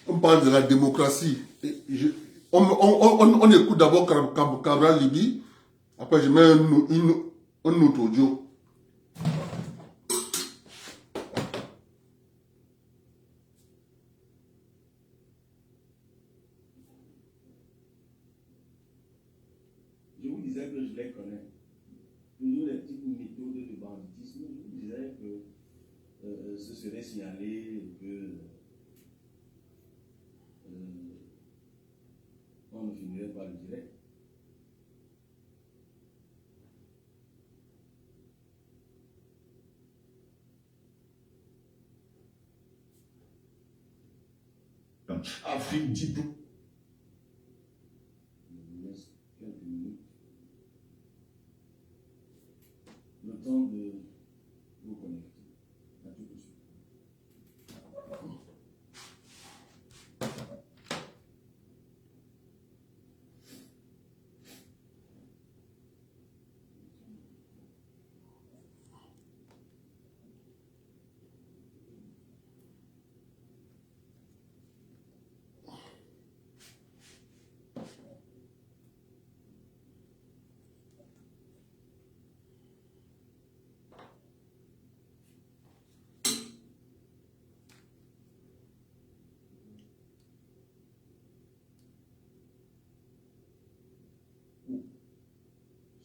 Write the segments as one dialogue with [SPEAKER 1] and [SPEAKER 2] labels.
[SPEAKER 1] On parle de la démocratie. On écoute d'abord Cabral Libye. Après, je mets un autre audio.
[SPEAKER 2] Je vous disais que je les connais. Toujours les petites méthodes de banditisme. Je vous disais que ce serait signalé que on ne finirait pas le direct.
[SPEAKER 1] Afrique dit tout.
[SPEAKER 2] Je vous laisse quelques minutes. Le temps de vous connecter. À tout de suite.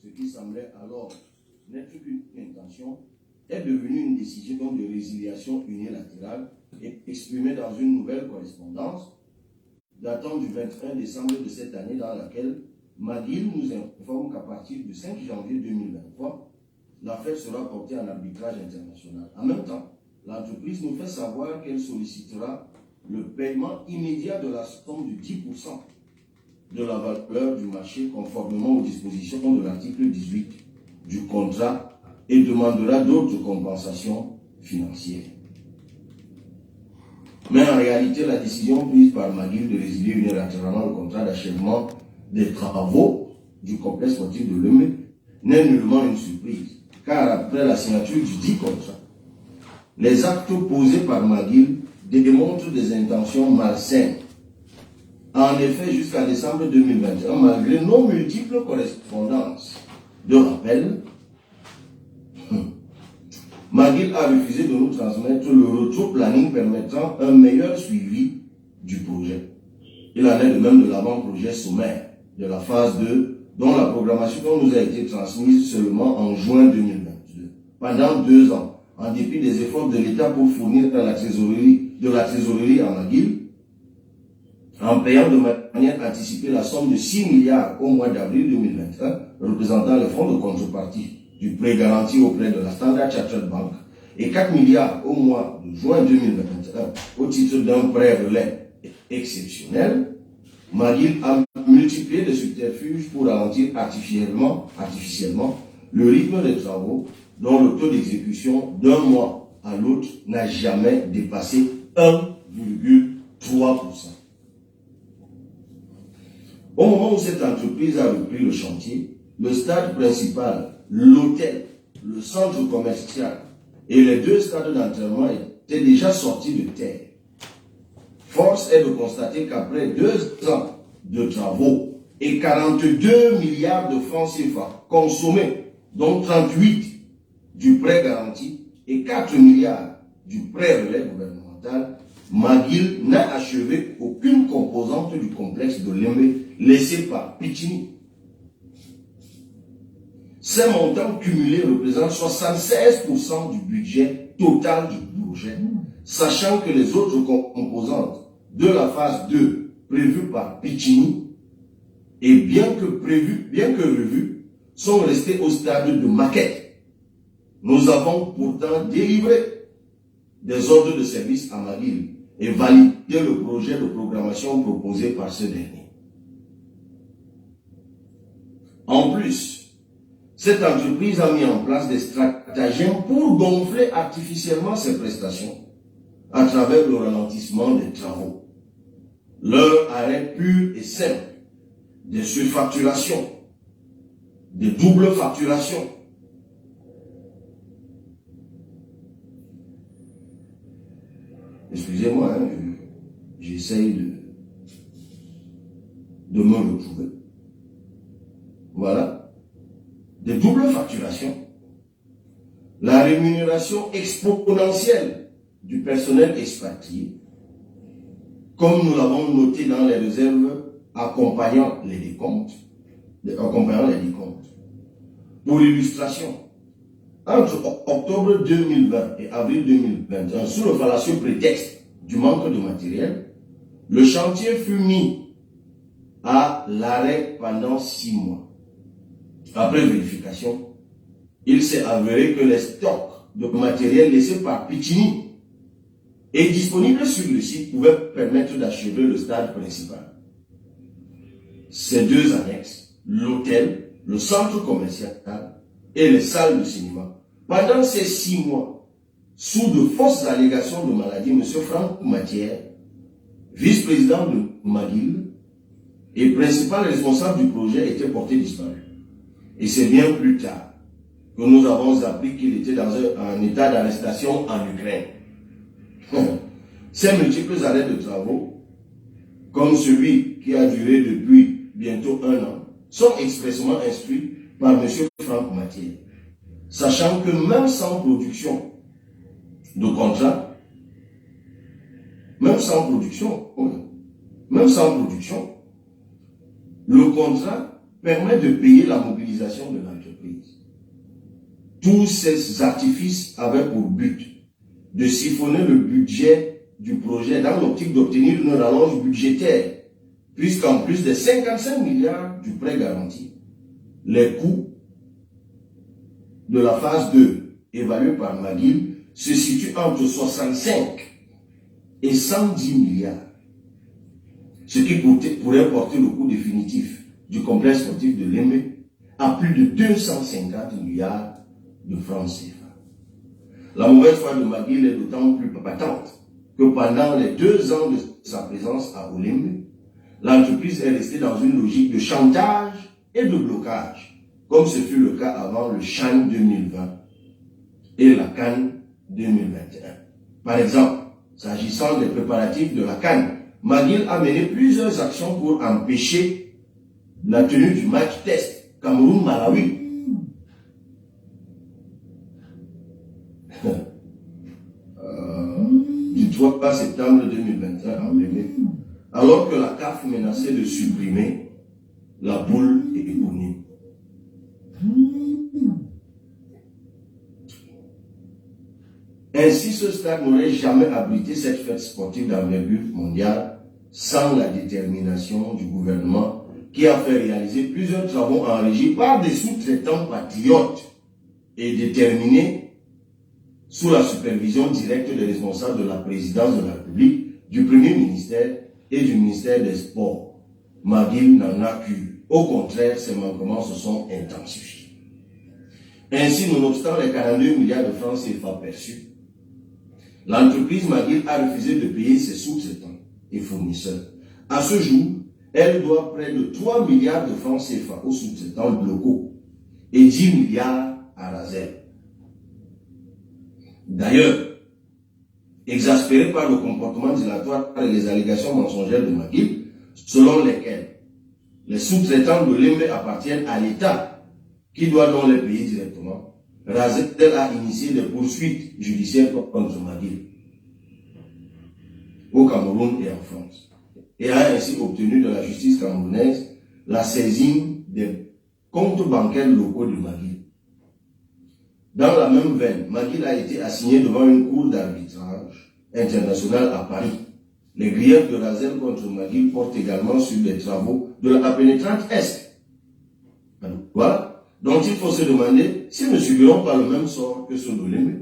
[SPEAKER 2] Ce qui semblait alors n'être qu'une intention est devenu une décision de résiliation unilatérale et exprimée dans une nouvelle correspondance datant du 21 décembre de cette année, dans laquelle McGill nous informe qu'à partir du 5 janvier 2023, l'affaire sera portée en arbitrage international. En même temps, l'entreprise nous fait savoir qu'elle sollicitera le paiement immédiat de la somme de 10% de la valeur du marché conformément aux dispositions de l'article 18 du contrat et demandera d'autres compensations financières. Mais en réalité, la décision prise par McGill de résilier unilatéralement le contrat d'achèvement des travaux du complexe sportif de Lemay n'est nullement une surprise, car après la signature du dit contrat, les actes posés par McGill démontrent des intentions malsaines. En effet, jusqu'à décembre 2021, malgré nos multiples correspondances de rappel, McGill a refusé de nous transmettre le retro-planning permettant un meilleur suivi du projet. Il en est de même de l'avant-projet sommaire de la phase 2, dont la programmation nous a été transmise seulement en juin 2022. Pendant 2 ans, en dépit des efforts de l'État pour fournir de la trésorerie à McGill, en payant de manière anticipée la somme de 6 milliards au mois d'avril 2021, représentant le fonds de contrepartie du prêt garanti auprès de la Standard Chartered Bank, et 4 milliards au mois de juin 2021 au titre d'un prêt relais exceptionnel, McGill a multiplié les subterfuges pour ralentir artificiellement le rythme des travaux, dont le taux d'exécution d'un mois à l'autre n'a jamais dépassé 1,3%. Au moment où cette entreprise a repris le chantier, le stade principal, l'hôtel le centre commercial et les 2 stades d'entraînement étaient déjà sortis de terre. Force est de constater qu'après 2 ans de travaux et 42 milliards de francs CFA consommés, dont 38 du prêt garanti et 4 milliards du prêt relais gouvernemental, McGill n'a achevé aucune composante du complexe de Lembe laissé par Pichini. Ces montants cumulés représentent 76% du budget total du projet, sachant que les autres composantes de la phase 2 prévues par Pichini et bien que revues, sont restées au stade de maquette. Nous avons pourtant délivré des ordres de service à McGill et validé le projet de programmation proposé par ce dernier. En plus, cette entreprise a mis en place des stratagèmes pour gonfler artificiellement ses prestations à travers le ralentissement des travaux, leur arrêt pur et simple, des surfacturations, des doubles facturations. Excusez-moi, hein, j'essaye de me retrouver. Voilà. Des doubles facturations, la rémunération exponentielle du personnel expatrié, comme nous l'avons noté dans les réserves accompagnant les décomptes. Pour illustration, entre octobre 2020 et avril 2021, sous le fallacieux prétexte du manque de matériel, le chantier fut mis à l'arrêt pendant 6 mois. Après vérification, il s'est avéré que les stocks de matériel laissés par Pichini et disponibles sur le site pouvaient permettre d'achever le stade principal. Ces 2 annexes, l'hôtel, le centre commercial et les salles de cinéma, pendant ces 6 mois, sous de fausses allégations de maladie, M. Franck Matière, vice-président de McGill et principal responsable du projet, était porté disparu. Et c'est bien plus tard que nous avons appris qu'il était dans un état d'arrestation en Ukraine. Ces multiples arrêts de travaux, comme celui qui a duré depuis bientôt 1 an, sont expressément instruits par M. Franck Matière, sachant que même sans production de contrat, même sans production, le contrat permet de payer la mobilisation de l'entreprise. Tous ces artifices avaient pour but de siphonner le budget du projet dans l'optique d'obtenir une rallonge budgétaire, puisqu'en plus des 55 milliards du prêt garanti, les coûts de la phase 2, évalués par McGill, se situent entre 65 et 110 milliards, ce qui pourrait porter le coût définitif du complexe sportif de Lembe à plus de 250 milliards de francs CFA. La mauvaise foi de McGill est d'autant plus patente que pendant les 2 ans de sa présence à Olembe, l'entreprise est restée dans une logique de chantage et de blocage, comme ce fut le cas avant le Chan 2020 et la Cannes 2021. Par exemple, s'agissant des préparatifs de la Cannes, McGill a mené plusieurs actions pour empêcher la tenue du match test Cameroun-Malawi. Du 3 septembre 2021 en Bénin, alors que la CAF menaçait de supprimer la boule éponyme. Ainsi, ce stade n'aurait jamais abrité cette fête sportive d'envergure mondiale sans la détermination du gouvernement qui a fait réaliser plusieurs travaux en régie par des sous-traitants patriotes et déterminés sous la supervision directe des responsables de la présidence de la République, du Premier ministère et du ministère des Sports. McGill n'en a qu'une. Au contraire, ces manquements se sont intensifiés. Ainsi, nonobstant les 42 milliards de francs CFA perçus, l'entreprise McGill a refusé de payer ses sous-traitants et fournisseurs. À ce jour, elle doit près de 3 milliards de francs CFA aux sous-traitants locaux et 10 milliards à Razel, D'ailleurs, exaspéré par le comportement dilatoire et les allégations mensongères de McGill, selon lesquelles les sous-traitants de Lembe appartiennent à l'État, qui doit donc les payer directement, Razel a initié des poursuites judiciaires contre McGill au Cameroun et en France, et a ainsi obtenu de la justice camerounaise la saisine des comptes bancaires locaux de McGill. Dans la même veine, McGill a été assigné devant une cour d'arbitrage internationale à Paris. Les griefs de Razel contre McGill portent également sur des travaux de la pénétrante Est. Voilà. Donc il faut se demander si nous subirons pas le même sort que ceux de Lembe,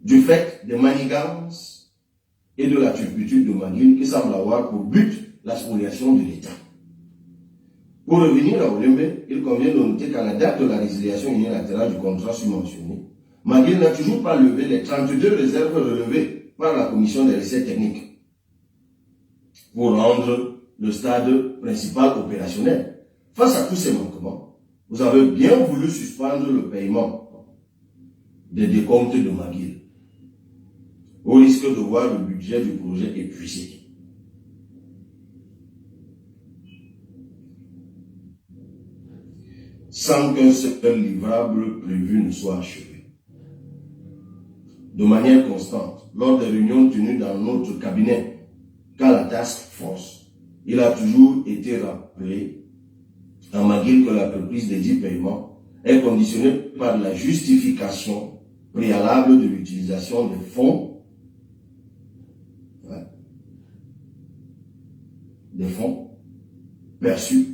[SPEAKER 2] du fait des manigances et de la turpitude de McGill qui semble avoir pour but la spoliation de l'État. Pour revenir à Olembe, il convient de noter qu'à la date de la résiliation unilatérale du contrat subventionné, McGill n'a toujours pas levé les 32 réserves relevées par la commission des recettes techniques pour rendre le stade principal opérationnel. Face à tous ces manquements, vous avez bien voulu suspendre le paiement des décomptes de McGill, au risque de voir le budget du projet épuisé. Sans qu'un seul livrable prévu ne soit achevé. De manière constante, lors des réunions tenues dans notre cabinet, qu'à la task force, il a toujours été rappelé à McGill que la reprise des dits paiements est conditionnée par la justification préalable de l'utilisation des fonds perçus,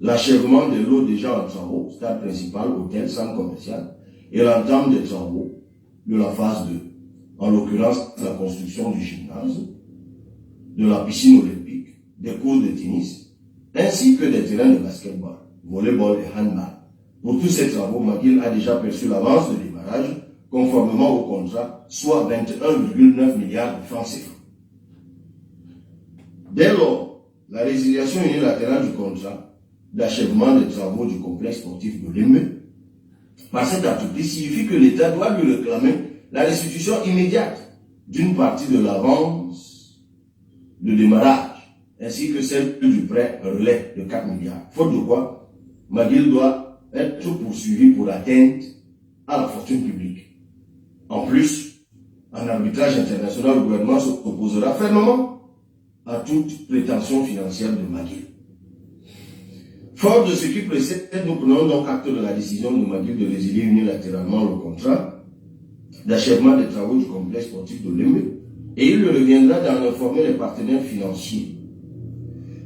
[SPEAKER 2] l'achèvement des lots déjà en travaux, stade principal, hôtel, centre commercial, et l'entame des travaux de la phase 2, en l'occurrence la construction du gymnase, de la piscine olympique, des cours de tennis, ainsi que des terrains de basketball, volleyball et handball. Pour tous ces travaux, McGill a déjà perçu l'avance de démarrage conformément au contrat, soit 21,9 milliards de francs CFA. Dès lors, la résiliation unilatérale du contrat d'achèvement des travaux du complexe sportif de Lembe par cet article signifie que l'État doit lui réclamer la restitution immédiate d'une partie de l'avance de démarrage ainsi que celle du prêt relais de 4 milliards. Faute de quoi, McGill doit être poursuivi pour atteinte à la fortune publique. En plus, en arbitrage international, le gouvernement s'opposera fermement à toute prétention financière de McGill. Fort de ce qui précède, nous prenons donc acte de la décision de McGill de résilier unilatéralement le contrat d'achèvement des travaux du complexe sportif de Lembe et il lui reviendra d'en informer les partenaires financiers,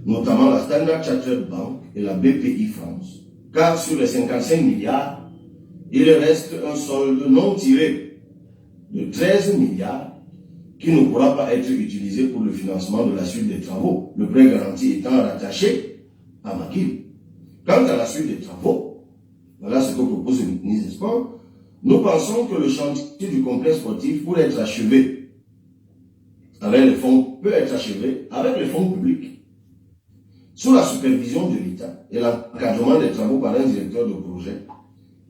[SPEAKER 2] notamment la Standard Chartered Bank et la BPI France, car sur les 55 milliards, il reste un solde non tiré de 13 milliards qui ne pourra pas être utilisé pour le financement de la suite des travaux, le prêt garanti étant rattaché à McGill. Quant à la suite des travaux, voilà ce que propose le ministre des Sports, nous pensons que le chantier du complexe sportif peut être achevé avec les fonds publics, sous la supervision de l'État et l'encadrement des travaux par un directeur de projet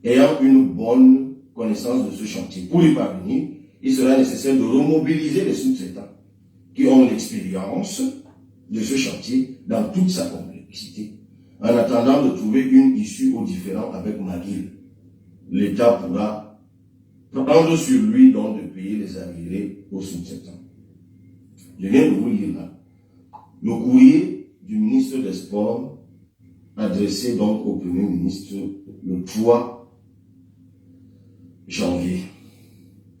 [SPEAKER 2] ayant une bonne connaissance de ce chantier. Pour y parvenir, il sera nécessaire de remobiliser les sous-traitants qui ont l'expérience de ce chantier dans toute sa complexité. En attendant de trouver une issue aux différends avec McGill, l'État pourra prendre sur lui donc de payer les arriérés aux sous-traitants. Je viens de vous lire là le courrier du ministre des Sports adressé donc au Premier ministre le 3 janvier.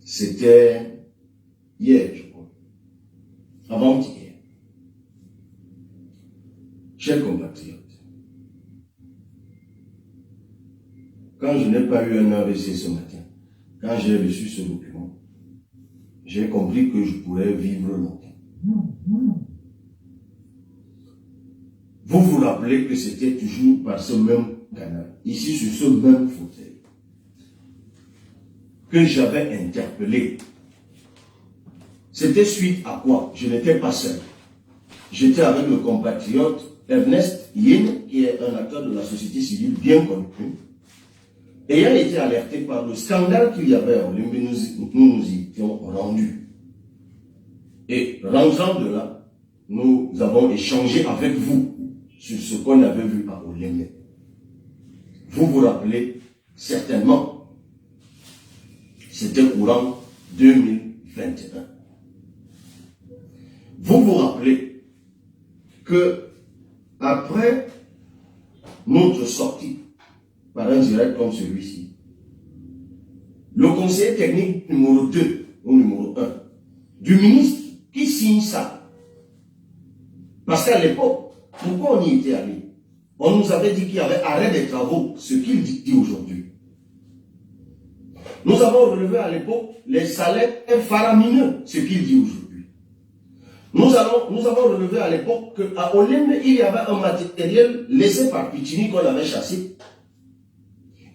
[SPEAKER 2] C'était hier, je crois. Avant-hier. Chers compatriotes, quand je n'ai pas eu un AVC ce matin, quand j'ai reçu ce document, j'ai compris que je pourrais vivre longtemps. Vous vous rappelez que c'était toujours par ce même canal, ici sur ce même fauteuil, que j'avais interpellé. C'était suite à quoi? Je n'étais pas seul. J'étais avec le compatriote Ernest Yin, qui est un acteur de la société civile bien connu, ayant été alertés par le scandale qu'il y avait à Olembe, nous y étions rendus. Et rentrant de là, nous avons échangé avec vous sur ce qu'on avait vu à Olembe. Vous vous rappelez certainement, c'était courant 2021. Vous vous rappelez que après notre sortie par un direct comme celui-ci, le conseiller technique numéro 2 ou numéro 1 du ministre qui signe ça, parce qu'à l'époque, pourquoi on y était allé? On nous avait dit qu'il y avait arrêt des travaux, ce qu'il dit aujourd'hui. Nous avons relevé à l'époque les salaires faramineux, ce qu'il dit aujourd'hui. Nous avons relevé à l'époque qu'à Olembe, il y avait un matériel laissé par Pichini qu'on avait chassé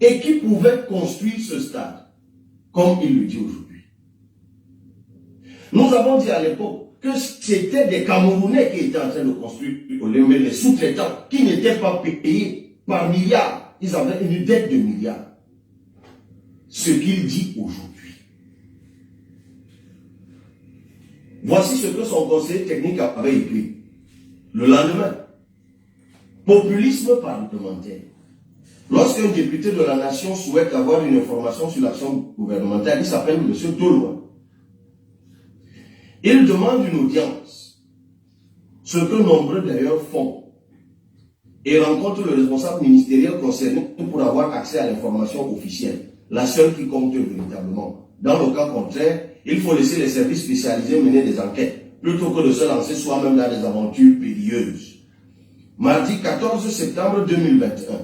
[SPEAKER 2] et qui pouvait construire ce stade, comme il le dit aujourd'hui. Nous avons dit à l'époque que c'était des Camerounais qui étaient en train de construire Olembe, les sous-traitants, qui n'étaient pas payés par milliards. Ils avaient une dette de milliards. Ce qu'il dit aujourd'hui. Voici ce que son conseiller technique avait écrit. Le lendemain, populisme parlementaire. Lorsqu'un député de la nation souhaite avoir une information sur l'action gouvernementale, il s'appelle M. Toloa. Il demande une audience, ce que nombreux d'ailleurs font, et rencontre le responsable ministériel concerné pour avoir accès à l'information officielle, la seule qui compte véritablement. Dans le cas contraire, il faut laisser les services spécialisés mener des enquêtes, plutôt que de se lancer soi-même dans des aventures périlleuses. Mardi 14 septembre 2021,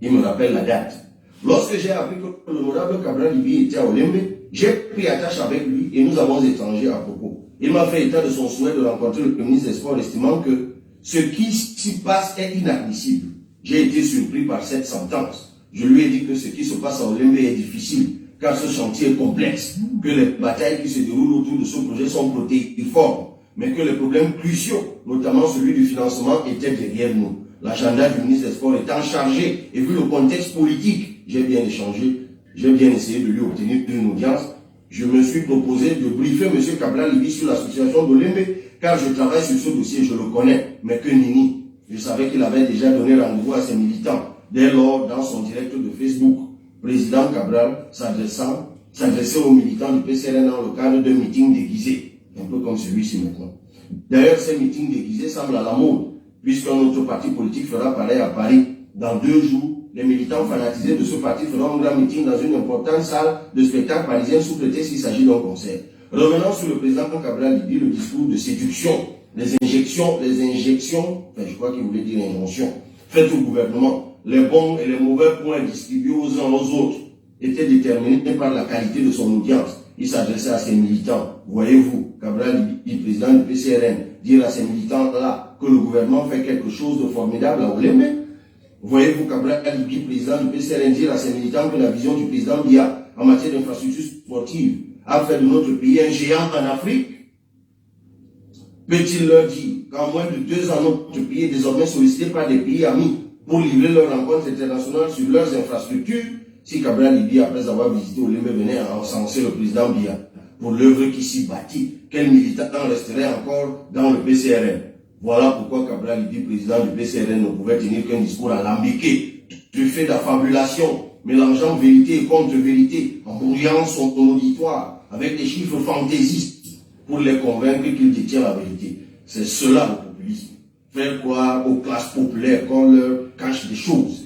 [SPEAKER 2] il me rappelle la date. Lorsque j'ai appris que l'honorable Cabral Libye était à Olembe, j'ai pris attache avec lui et nous avons échangé à propos. Il m'a fait état de son souhait de rencontrer le ministre des Sports, estimant que ce qui s'y passe est inadmissible. J'ai été surpris par cette sentence. Je lui ai dit que ce qui se passe à Olembe est difficile, car ce chantier est complexe, que les batailles qui se déroulent autour de ce projet sont protéiformes, mais que les problèmes cruciaux, notamment celui du financement, étaient derrière nous. L'agenda du ministre des Sports étant chargé, et vu le contexte politique, j'ai bien échangé, j'ai bien essayé de lui obtenir une audience. Je me suis proposé de briefer M. Cabral Libye sur la situation d'Olembe, car je travaille sur ce dossier, je le connais, mais que nini. Je savais qu'il avait déjà donné rendez-vous à ses militants. Dès lors, dans son direct de Facebook, président Cabral s'adressait aux militants du PCRN dans le cadre d'un meeting déguisé, un peu comme celui-ci maintenant. D'ailleurs, ces meetings déguisés semblent à la mode, puisqu'un autre parti politique fera pareil à Paris. Dans 2 jours, les militants fanatisés de ce parti feront un grand meeting dans une importante salle de spectacle parisienne sous prétexte qu'il s'agit d'un concert. Revenant sur le président Cabral Libye, le discours de séduction, les injections, enfin je crois qu'il voulait dire injonction, faites au gouvernement, les bons et les mauvais points distribués aux uns aux autres, étaient déterminés par la qualité de son audience. Il s'adressait à ses militants. Voyez-vous, Cabral Libye, président du PCRN, dire à ces militants-là que le gouvernement fait quelque chose de formidable à Olembe. Voyez-vous, Cabral Libye, président du PCRN, dire à ses militants que la vision du président Biya en matière d'infrastructures sportives a fait de notre pays un géant en Afrique? Peut-il leur dire qu'en moins de 2 ans, notre pays est désormais sollicité par des pays amis pour livrer leurs rencontres internationales sur leurs infrastructures? Si Cabral Libye, après avoir visité Olembe, venait à encenser le président Biya pour l'œuvre qui s'y bâtit, quel militant resterait encore dans le PCRN? Voilà pourquoi Cabral Libye, président du PCRN, ne pouvait tenir qu'un discours alambiqué, truffé d'affabulation, mélangeant vérité et contre-vérité, en brouillant son auditoire avec des chiffres fantaisistes pour les convaincre qu'il détient la vérité. C'est cela le populisme. Faire croire aux classes populaires qu'on leur cache des choses,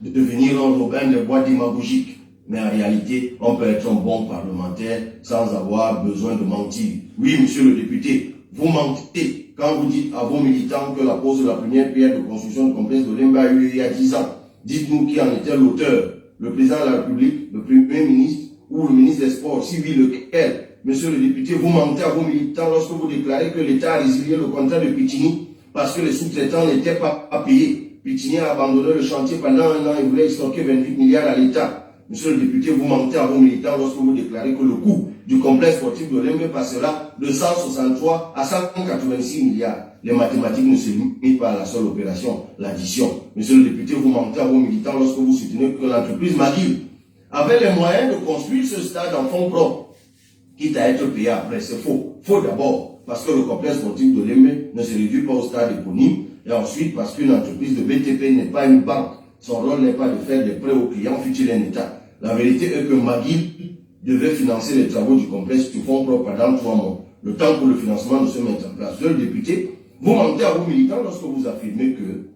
[SPEAKER 2] devenir un Robin des Bois démagogique. Mais en réalité, on peut être un bon parlementaire sans avoir besoin de mentir. Oui, monsieur le député, vous mentez quand vous dites à vos militants que la pose de la première pierre de construction du complexe d'Olembe a eu lieu il y a 10 ans. Dites-nous qui en était l'auteur, le président de la République, le Premier ministre ou le ministre des Sports, si oui, lequel? Monsieur le député, vous mentez à vos militants lorsque vous déclarez que l'État a résilié le contrat de Pichini parce que les sous-traitants n'étaient pas payés. Pichini a abandonné le chantier pendant 1 an et voulait extorquer 28 milliards à l'État. Monsieur le député, vous mentez à vos militants lorsque vous déclarez que le coût du complexe sportif de l'Embe passera de 163 à 186 milliards. Les mathématiques ne se limitent pas à la seule opération, l'addition. Monsieur le député, vous mentez à vos militants lorsque vous soutenez que l'entreprise McGill avait les moyens de construire ce stade en fonds propres, quitte à être payé après. C'est faux. Faux d'abord, parce que le complexe sportif de l'Embe ne se réduit pas au stade éponyme, et ensuite parce qu'une entreprise de BTP n'est pas une banque. Son rôle n'est pas de faire des prêts aux clients, fut-il un État. La vérité est que McGill devait financer les travaux du complexe sur fonds propres pendant 3 mois, le temps que le financement ne se mette en place. Le député, vous mentez à vos militants lorsque vous affirmez que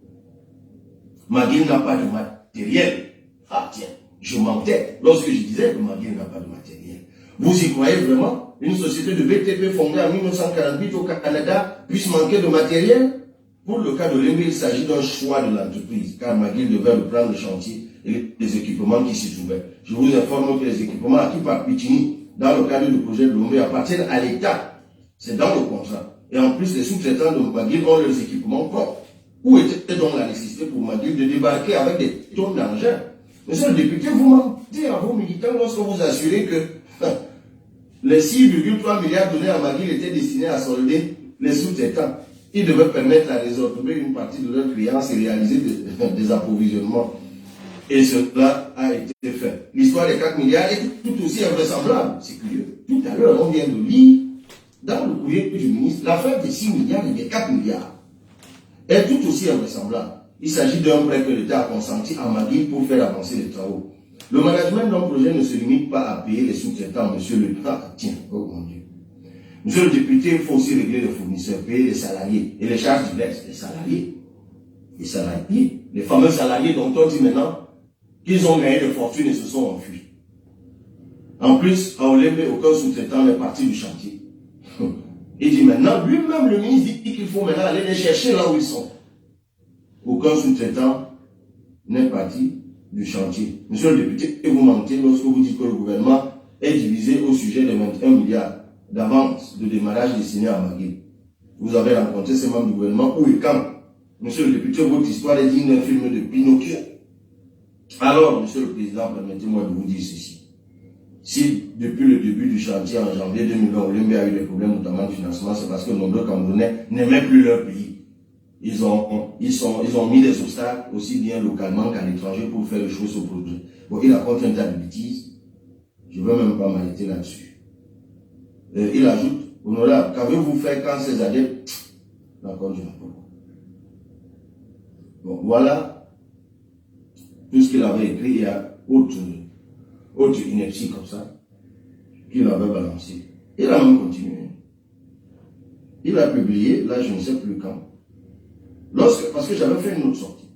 [SPEAKER 2] McGill n'a pas de matériel. Ah tiens, je mentais lorsque je disais que McGill n'a pas de matériel. Vous y croyez vraiment? Une société de BTP fondée en 1948 au Canada puisse manquer de matériel? Pour le cas de l'Embe, il s'agit d'un choix de l'entreprise, car McGill devait reprendre le chantier et les équipements qui s'y trouvaient. Je vous informe que les équipements acquis par Pichini dans le cadre du projet de l'Ombe appartiennent à l'État. C'est dans le contrat. Et en plus, les sous-traitants de McGill ont leurs équipements propres. Où était donc la nécessité pour McGill de débarquer avec des tonnes d'engins? Monsieur le député, vous mentez à vos militants lorsque vous assurez que les 6,3 milliards donnés à McGill étaient destinés à solder les sous-traitants. Ils devaient permettre à résorber une partie de leurs créances et réaliser des approvisionnements. Et cela a été fait. L'histoire des 4 milliards est tout aussi invraisemblable. C'est curieux. Tout à l'heure, on vient de lire dans le courrier du ministre l'affaire des 6 milliards et des 4 milliards est tout aussi invraisemblable. Il s'agit d'un prêt que l'État a consenti à McGill pour faire avancer les travaux. Le management d'un projet ne se limite pas à payer les sous-traitants, monsieur le président. Tiens, oh mon Dieu. Monsieur le député, il faut aussi régler les fournisseurs, payer les salariés et les charges diverses. Les salariés, les fameux salariés dont on dit maintenant qu'ils ont gagné de fortune et se sont enfuis. En plus, à Olembe, aucun sous-traitant n'est parti du chantier. Il dit maintenant, lui-même, le ministre dit qu'il faut maintenant aller les chercher là où ils sont. Aucun sous-traitant n'est parti du chantier. Monsieur le député, vous mentez lorsque vous dites que le gouvernement est divisé au sujet de 21 milliards d'avance de démarrage destiné à McGill. Vous avez rencontré ces membres du gouvernement où et quand? Monsieur le député, votre histoire est digne d'un film de Pinocchio. Alors, monsieur le président, permettez-moi de vous dire ceci. Si, depuis le début du chantier en janvier 2020, Olembe a eu des problèmes, notamment de financement, c'est parce que de nombreux Camerounais n'aimaient plus leur pays. Ils ont mis des obstacles aussi bien localement qu'à l'étranger pour faire échouer ce projet. Bon, il a contre un tas de bêtises. Je ne veux même pas m'arrêter là-dessus. Il ajoute, honorable, qu'avez-vous fait quand ces adeptes... D'accord, je n'ai pas. Bon, voilà tout ce qu'il avait écrit. Il y a autre ineptie comme ça qu'il avait balancé. Il a même continué. Il a publié, là je ne sais plus quand, parce que j'avais fait une autre sortie.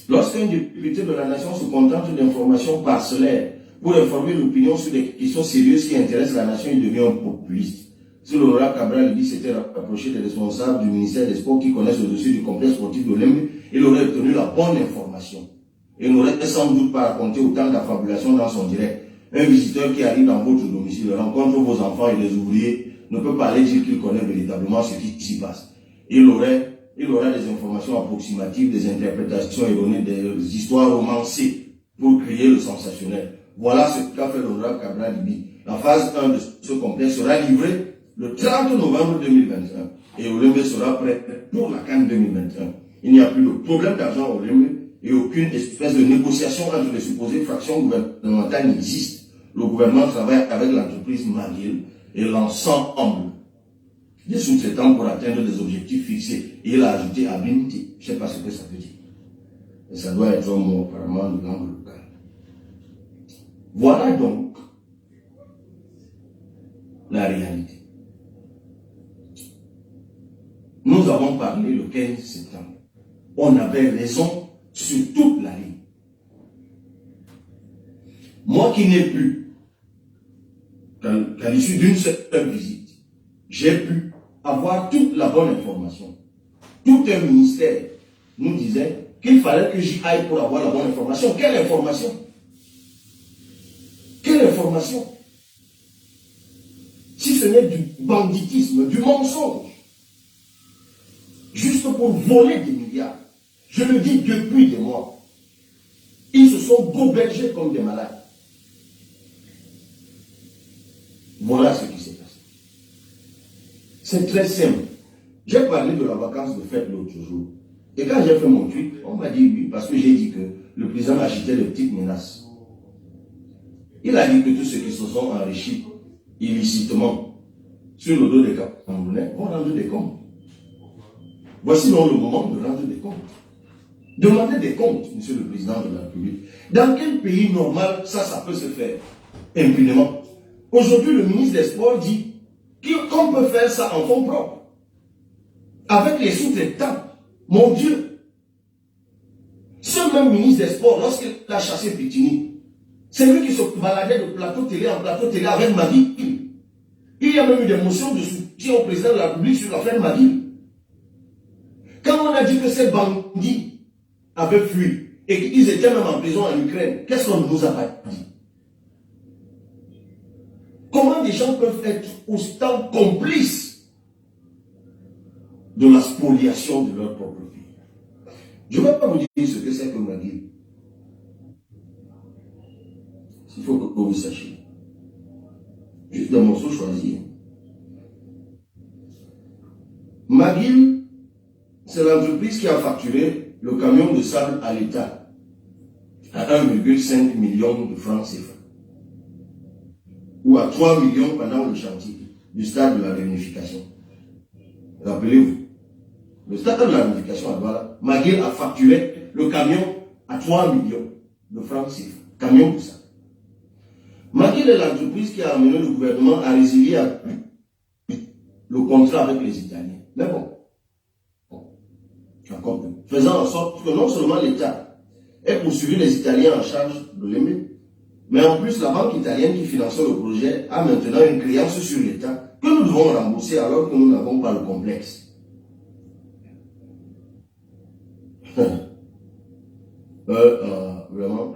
[SPEAKER 2] Lorsqu'un député de la nation se contente d'informations parcellaires pour informer l'opinion sur des questions sérieuses qui intéressent la nation, il devient un populiste. Si l'honorable Cabral Libby s'était rapproché des responsables du ministère des Sports qui connaissent le dossier du complexe sportif de l'Embe, il aurait obtenu la bonne information. Et n'aurait sans doute pas raconté autant d'affabulations dans son direct. Un visiteur qui arrive dans votre domicile, rencontre vos enfants et les ouvriers, ne peut pas aller dire qu'il connaît véritablement ce qui s'y passe. Il aura des informations approximatives, des interprétations erronées, des histoires romancées pour créer le sensationnel. Voilà ce qu'a fait l'honorable Cabral Libby. La phase 1 de ce complexe sera livrée le 30 novembre 2021 et Olembe sera prêt pour la CAN 2021. Il n'y a plus de problème d'argent au Olembe et aucune espèce de négociation entre les supposées fractions gouvernementales n'existe. Le gouvernement travaille avec l'entreprise McGill et l'ensemble des sous-traitants pour atteindre des objectifs fixés. Et il a ajouté habilité. Je ne sais pas ce que ça veut dire. Et ça doit être un mot apparemment de langue locale. Voilà donc la réalité. Nous avons parlé le 15 septembre. On avait raison sur toute la ligne. Moi qui n'ai plus, qu'à l'issue d'une seule visite, j'ai pu avoir toute la bonne information. Tout un ministère nous disait qu'il fallait que j'y aille pour avoir la bonne information. Quelle information? Quelle information? Si ce n'est du banditisme, du mensonge, juste pour voler des milliards. Je le dis depuis des mois. Ils se sont gobergés comme des malades. Voilà ce qui s'est passé. C'est très simple. J'ai parlé de la vacance de fête l'autre jour. Et quand j'ai fait mon tweet, on m'a dit oui, parce que j'ai dit que le président agitait de petites menaces. Il a dit que tous ceux qui se sont enrichis illicitement sur le dos des Camerounais vont rendre des comptes. Voici donc le moment de rendre des comptes. Demandez des comptes, monsieur le président de la République. Dans quel pays normal ça peut se faire impunément? Aujourd'hui, le ministre des Sports dit qu'on peut faire ça en fonds propres. Avec les sous-traitants. Mon Dieu. Ce même ministre des Sports, lorsqu'il a chassé Pitini, c'est lui qui se baladait de plateau télé en plateau télé avec Magui. Il y a même eu des motions de soutien au président de la République sur l'affaire Magui. Quand on a dit que ces bandits avaient fui et qu'ils étaient même en prison en Ukraine, qu'est-ce qu'on ne nous a pas dit? Comment des gens peuvent être autant complices de la spoliation de leur propre pays? Je ne vais pas vous dire ce que c'est que Magui. Il faut que vous sachiez. Juste un morceau choisi. McGill, c'est l'entreprise qui a facturé le camion de sable à l'État à 1,5 million de francs CFA. Ou à 3 millions pendant le chantier du stade de la réunification. Rappelez-vous, le stade de la réunification à Douala, McGill a facturé le camion à 3 millions de francs CFA. Camion pour ça. McGill est l'entreprise qui a amené le gouvernement à résilier le contrat avec les Italiens. Mais bon, faisant en sorte que non seulement l'État ait poursuivi les Italiens en charge de l'EME, mais en plus la banque italienne qui finançait le projet a maintenant une créance sur l'État que nous devons rembourser alors que nous n'avons pas le complexe. Vraiment.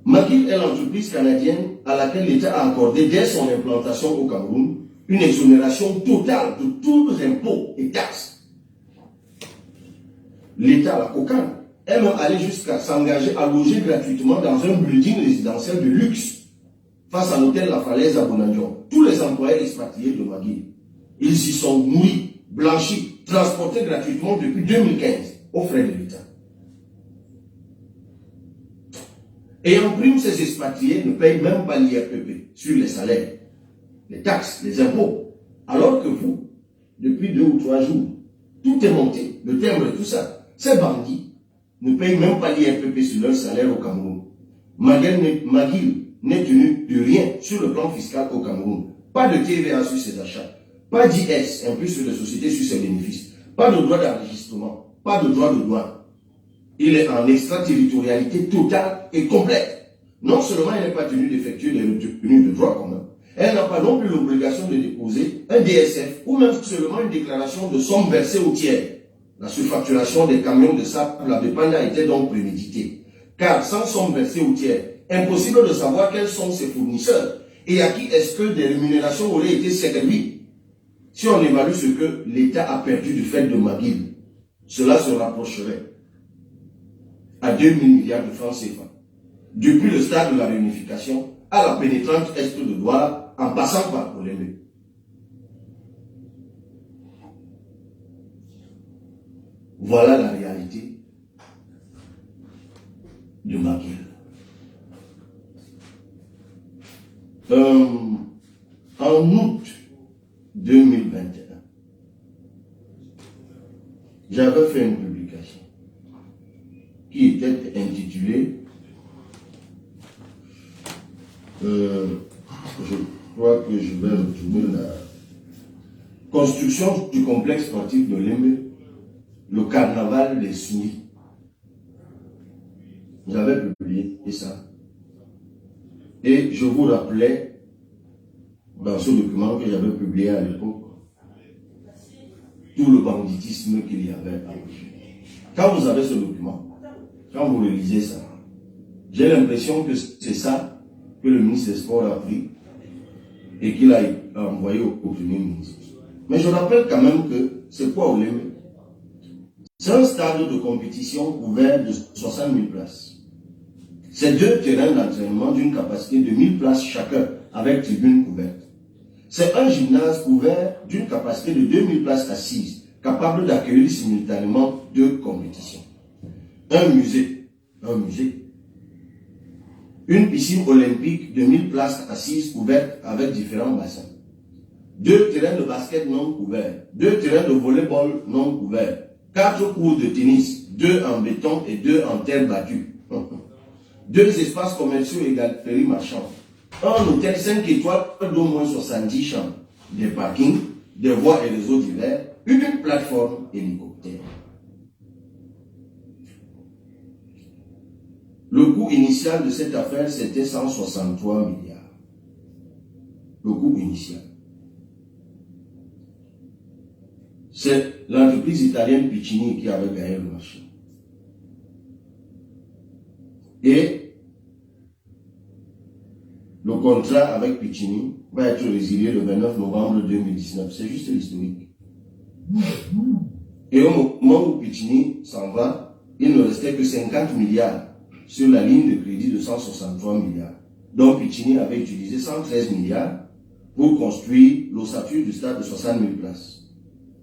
[SPEAKER 2] McGill est l'entreprise canadienne à laquelle l'État a accordé dès son implantation au Cameroun une exonération totale de tous les impôts et taxes. L'État, la COCAN, est même allé jusqu'à s'engager à loger gratuitement dans un building résidentiel de luxe face à l'hôtel La Falaise à Bonandion. Tous les employés expatriés de McGill, ils s'y sont nourris, blanchis, transportés gratuitement depuis 2015 aux frais de l'État. Et en prime, ces expatriés ne payent même pas l'IRPP sur les salaires, les taxes, les impôts. Alors que vous, depuis 2 ou 3 jours, tout est monté, le timbre et tout ça. Ces bandits ne payent même pas l'IRPP sur leur salaire au Cameroun. McGill n'est tenu de rien sur le plan fiscal au Cameroun. Pas de TVA sur ses achats, pas d'IS, impôt sur les sociétés sur ses bénéfices, pas de droit d'enregistrement, pas de droit de douane. Il est en extraterritorialité totale et complète. Non seulement elle n'est pas tenue d'effectuer des retenues de droit commun, elle n'a pas non plus l'obligation de déposer un DSF ou même seulement une déclaration de somme versée au tiers. La surfacturation des camions de sable à Bépanda était donc préméditée. Car sans somme versée au tiers, impossible de savoir quels sont ses fournisseurs et à qui est-ce que des rémunérations auraient été servies. Si on évalue ce que l'État a perdu du fait de McGill, cela se rapprocherait à 2000 milliards de francs CFA. Depuis le stade de la réunification à la pénétrante est de Douala, en passant par Olembe. Voilà la réalité de McGill. En août 2021, j'avais fait une publication qui était intitulée je crois que je vais retrouver la construction du complexe sportif de Lembe, le carnaval des souris. J'avais publié ça. Et je vous rappelais dans ce document que j'avais publié à l'époque tout le banditisme qu'il y avait à Roger. Quand vous avez ce document, quand vous relisez ça, j'ai l'impression que c'est ça que le ministre des Sports a pris et qu'il a envoyé au premier ministre. Mais je rappelle quand même que c'est quoi Olembe? C'est un stade de compétition ouvert de 60 000 places. C'est 2 terrains d'entraînement d'une capacité de 1000 places chacun avec tribune couverte. C'est un gymnase couvert d'une capacité de 2000 places assises, capable d'accueillir simultanément 2 compétitions. Un musée, une piscine olympique de 1000 places assises couvertes avec différents bassins. 2 terrains de basket non couverts, 2 terrains de volleyball non couverts, 4 cours de tennis, 2 en béton et 2 en terre battue. 2 espaces commerciaux et galeries marchandes. Un hôtel 5 étoiles d'au moins 70 chambres, des parkings, des voies et réseaux divers, une plateforme hélicoptère. Le coût initial de cette affaire, c'était 163 milliards. Le coût initial. C'est l'entreprise italienne Piccini qui avait gagné le marché. Et le contrat avec Piccini va être résilié le 29 novembre 2019. C'est juste l'historique. Et au moment où Piccini s'en va, il ne restait que 50 milliards sur la ligne de crédit de 163 milliards. Donc Piccini avait utilisé 113 milliards pour construire l'ossature du stade de 60 000 places.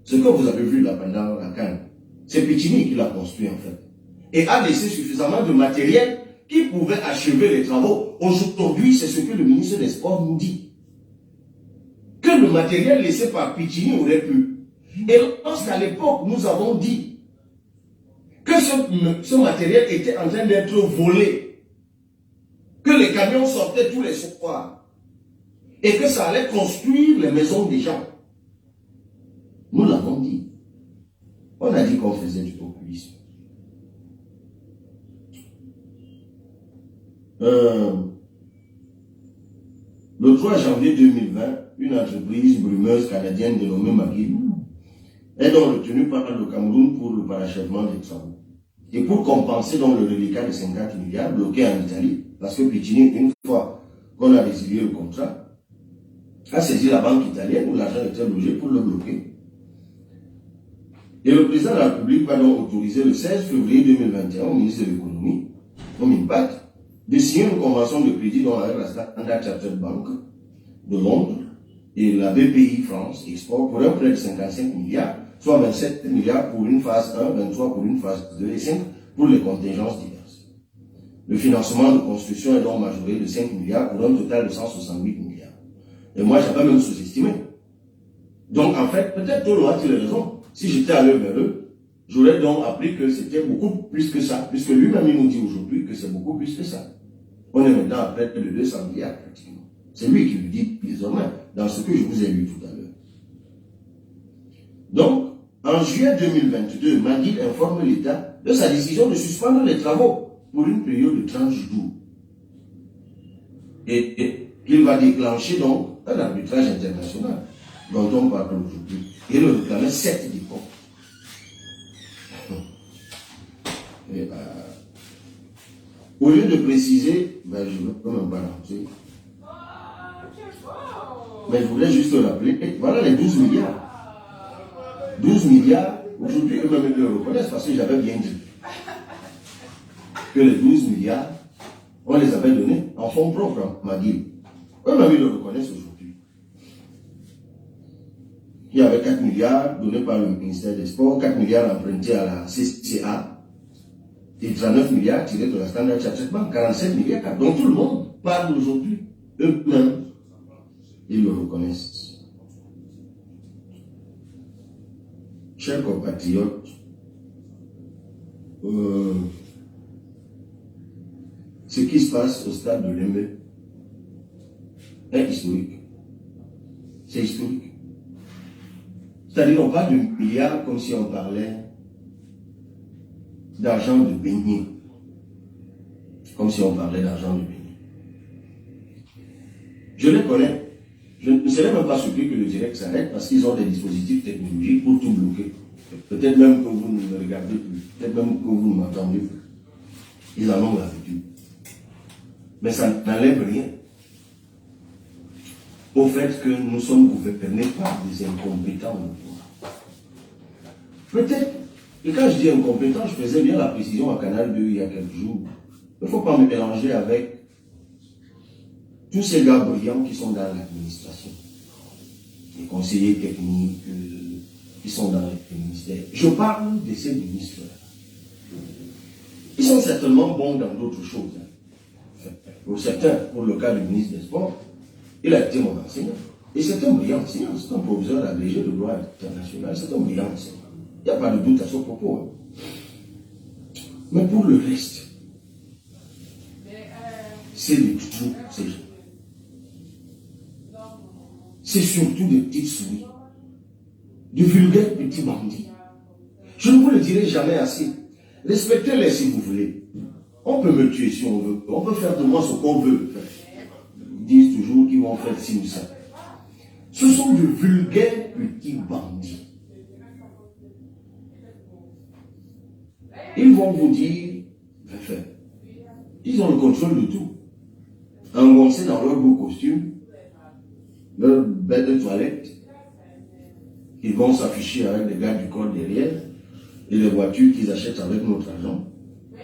[SPEAKER 2] Ce que vous avez vu là pendant la CAN, c'est Piccini qui l'a construit en fait. Et a laissé suffisamment de matériel qui pouvait achever les travaux. Aujourd'hui, c'est ce que le ministre des Sports nous dit. Que le matériel laissé par Piccini aurait pu. Et lorsqu'à l'époque, nous avons dit que ce matériel était en train d'être volé, que les camions sortaient tous les soirs, et que ça allait construire les maisons des gens. Nous l'avons dit. On a dit qu'on faisait du populisme. Le 3 janvier 2020, une entreprise brumeuse canadienne dénommée McGill est donc retenue par le Cameroun pour le parachèvement des travaux. Et pour compenser donc le reliquat de 50 milliards bloqué en Italie, parce que Piccini, une fois qu'on a résilié le contrat, a saisi la banque italienne où l'argent était logé pour le bloquer. Et le président de la République va donc autoriser le 16 février 2021 au ministre de l'économie, au MINPAC, de signer une convention de crédit donc avec la Standard Chartered Bank de Londres et la BPI France Export pour un prêt de 55 milliards, soit 27 milliards pour une phase 1, 23 pour une phase 2 et 5 pour les contingences diverses. Le financement de construction est donc majoré de 5 milliards pour un total de 168 milliards. Et moi, j'avais même sous-estimé. Donc, en fait, peut-être Tolo a-t-il raison. Si j'étais allé vers eux, j'aurais donc appris que c'était beaucoup plus que ça, puisque lui-même il nous dit aujourd'hui que c'est beaucoup plus que ça. On est maintenant à près de 200 milliards pratiquement. C'est lui qui le dit désormais, dans ce que je vous ai lu tout à l'heure. Donc, en juillet 2022, McGill informe l'État de sa décision de suspendre les travaux pour une période de 30 jours. Et il va déclencher donc un arbitrage international dont on parle aujourd'hui. Et le réclamait 7 dépôts. Au lieu de préciser, je ne peux même pas rentrer. Mais je voulais juste rappeler, voilà les 12 milliards. 12 milliards, aujourd'hui eux-mêmes le reconnaissent parce que j'avais bien dit que les 12 milliards, on les avait donnés en fonds propres, McGill. Eux-mêmes ils le reconnaissent aujourd'hui. Il y avait 4 milliards donnés par le ministère des Sports, 4 milliards empruntés à la CCA, et 39 milliards tirés de la Standard Chartered Bank, 47 milliards. Donc tout le monde parle aujourd'hui. Eux-mêmes, ils le reconnaissent. Chers compatriotes, ce qui se passe au stade de Lembe est historique. C'est historique. C'est-à-dire, on parle de milliards comme si on parlait d'argent de beignet. Comme si on parlait d'argent de beignet. Je les connais. Je ne serais même pas surpris que le direct s'arrête parce qu'ils ont des dispositifs technologiques pour tout bloquer. Peut-être même que vous ne me regardez plus. Peut-être même que vous ne m'entendez plus. Ils en ont l'habitude. Mais ça n'enlève rien au fait que nous sommes gouvernés par des incompétents. Peut-être, et quand je dis incompétent, je faisais bien la précision à Canal 2 il y a quelques jours. Il ne faut pas me mélanger avec tous ces gars brillants qui sont dans l'administration, les conseillers techniques qui sont dans les ministères, je parle de ces ministres-là. Ils sont certainement bons dans d'autres choses. Pour certains, pour le cas du ministre des Sports, il a été mon enseignant. Et c'est un brillant enseignant, c'est un professeur agrégé de droit international, c'est un brillant enseignant. Il n'y a pas de doute à ce propos. Mais pour le reste, c'est de tout ces gens. C'est surtout des petites souris, de vulgaires petits bandits. Je ne vous le dirai jamais assez. Respectez-les si vous voulez. On peut me tuer si on veut. On peut faire de moi ce qu'on veut. Ils disent toujours qu'ils vont faire ci ou ça. Ce sont de vulgaires petits bandits. Ils vont vous dire, ils ont le contrôle de tout. Engoncés dans leur beau costume, leur belle toilette, ils vont s'afficher avec des gars du corps derrière et les voitures qu'ils achètent avec notre argent,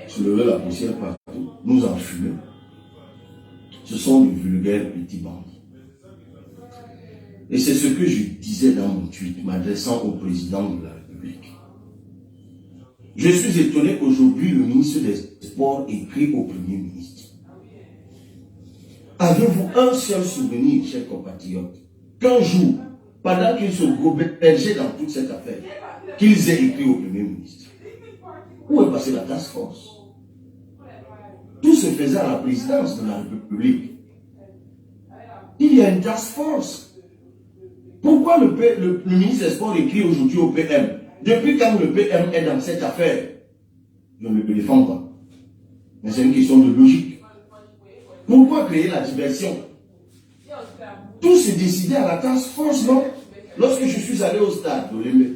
[SPEAKER 2] soulever la poussière partout, nous enfumer. Ce sont de vulgaires petits bandits. Et c'est ce que je disais dans mon tweet, m'adressant au président de la République. Je suis étonné qu'aujourd'hui, le ministre des Sports écrit au Premier ministre. Avez-vous un seul souvenir, chers compatriotes, qu'un jour, pendant qu'ils se gobergeaient dans toute cette affaire, qu'ils aient écrit au Premier ministre? Où est passée la task force? Tout se faisait à la présidence de la République. Il y a une task force. Pourquoi le ministre des Sports écrit aujourd'hui au PM? Depuis quand le PM est dans cette affaire? Je ne le défends pas. Mais c'est une question de logique. Pourquoi créer la diversion? Tout s'est décidé à la task force, non? Lorsque je suis allé au stade de l'Aimé,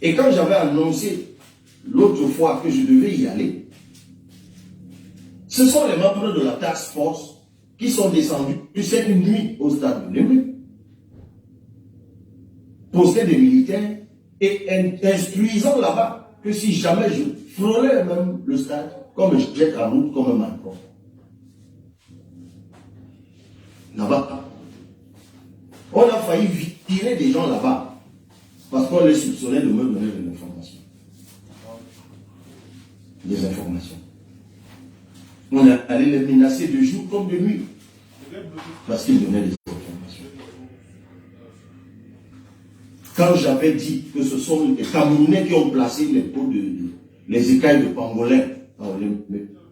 [SPEAKER 2] et quand j'avais annoncé l'autre fois que je devais y aller, ce sont les membres de la task force qui sont descendus cette nuit au stade de l'Aimé, poster des militaires et instruisant là-bas que si jamais je frôlais même le stade, comme je jette la route comme un malpropre. Là-bas, on a failli virer des gens là-bas parce qu'on les soupçonnait de me donner de l'information. Des informations. On est allé les menacer de jour comme de nuit parce qu'ils donnaient des informations. Quand j'avais dit que ce sont les Camerounais qui ont placé les pots les écailles de pangolin,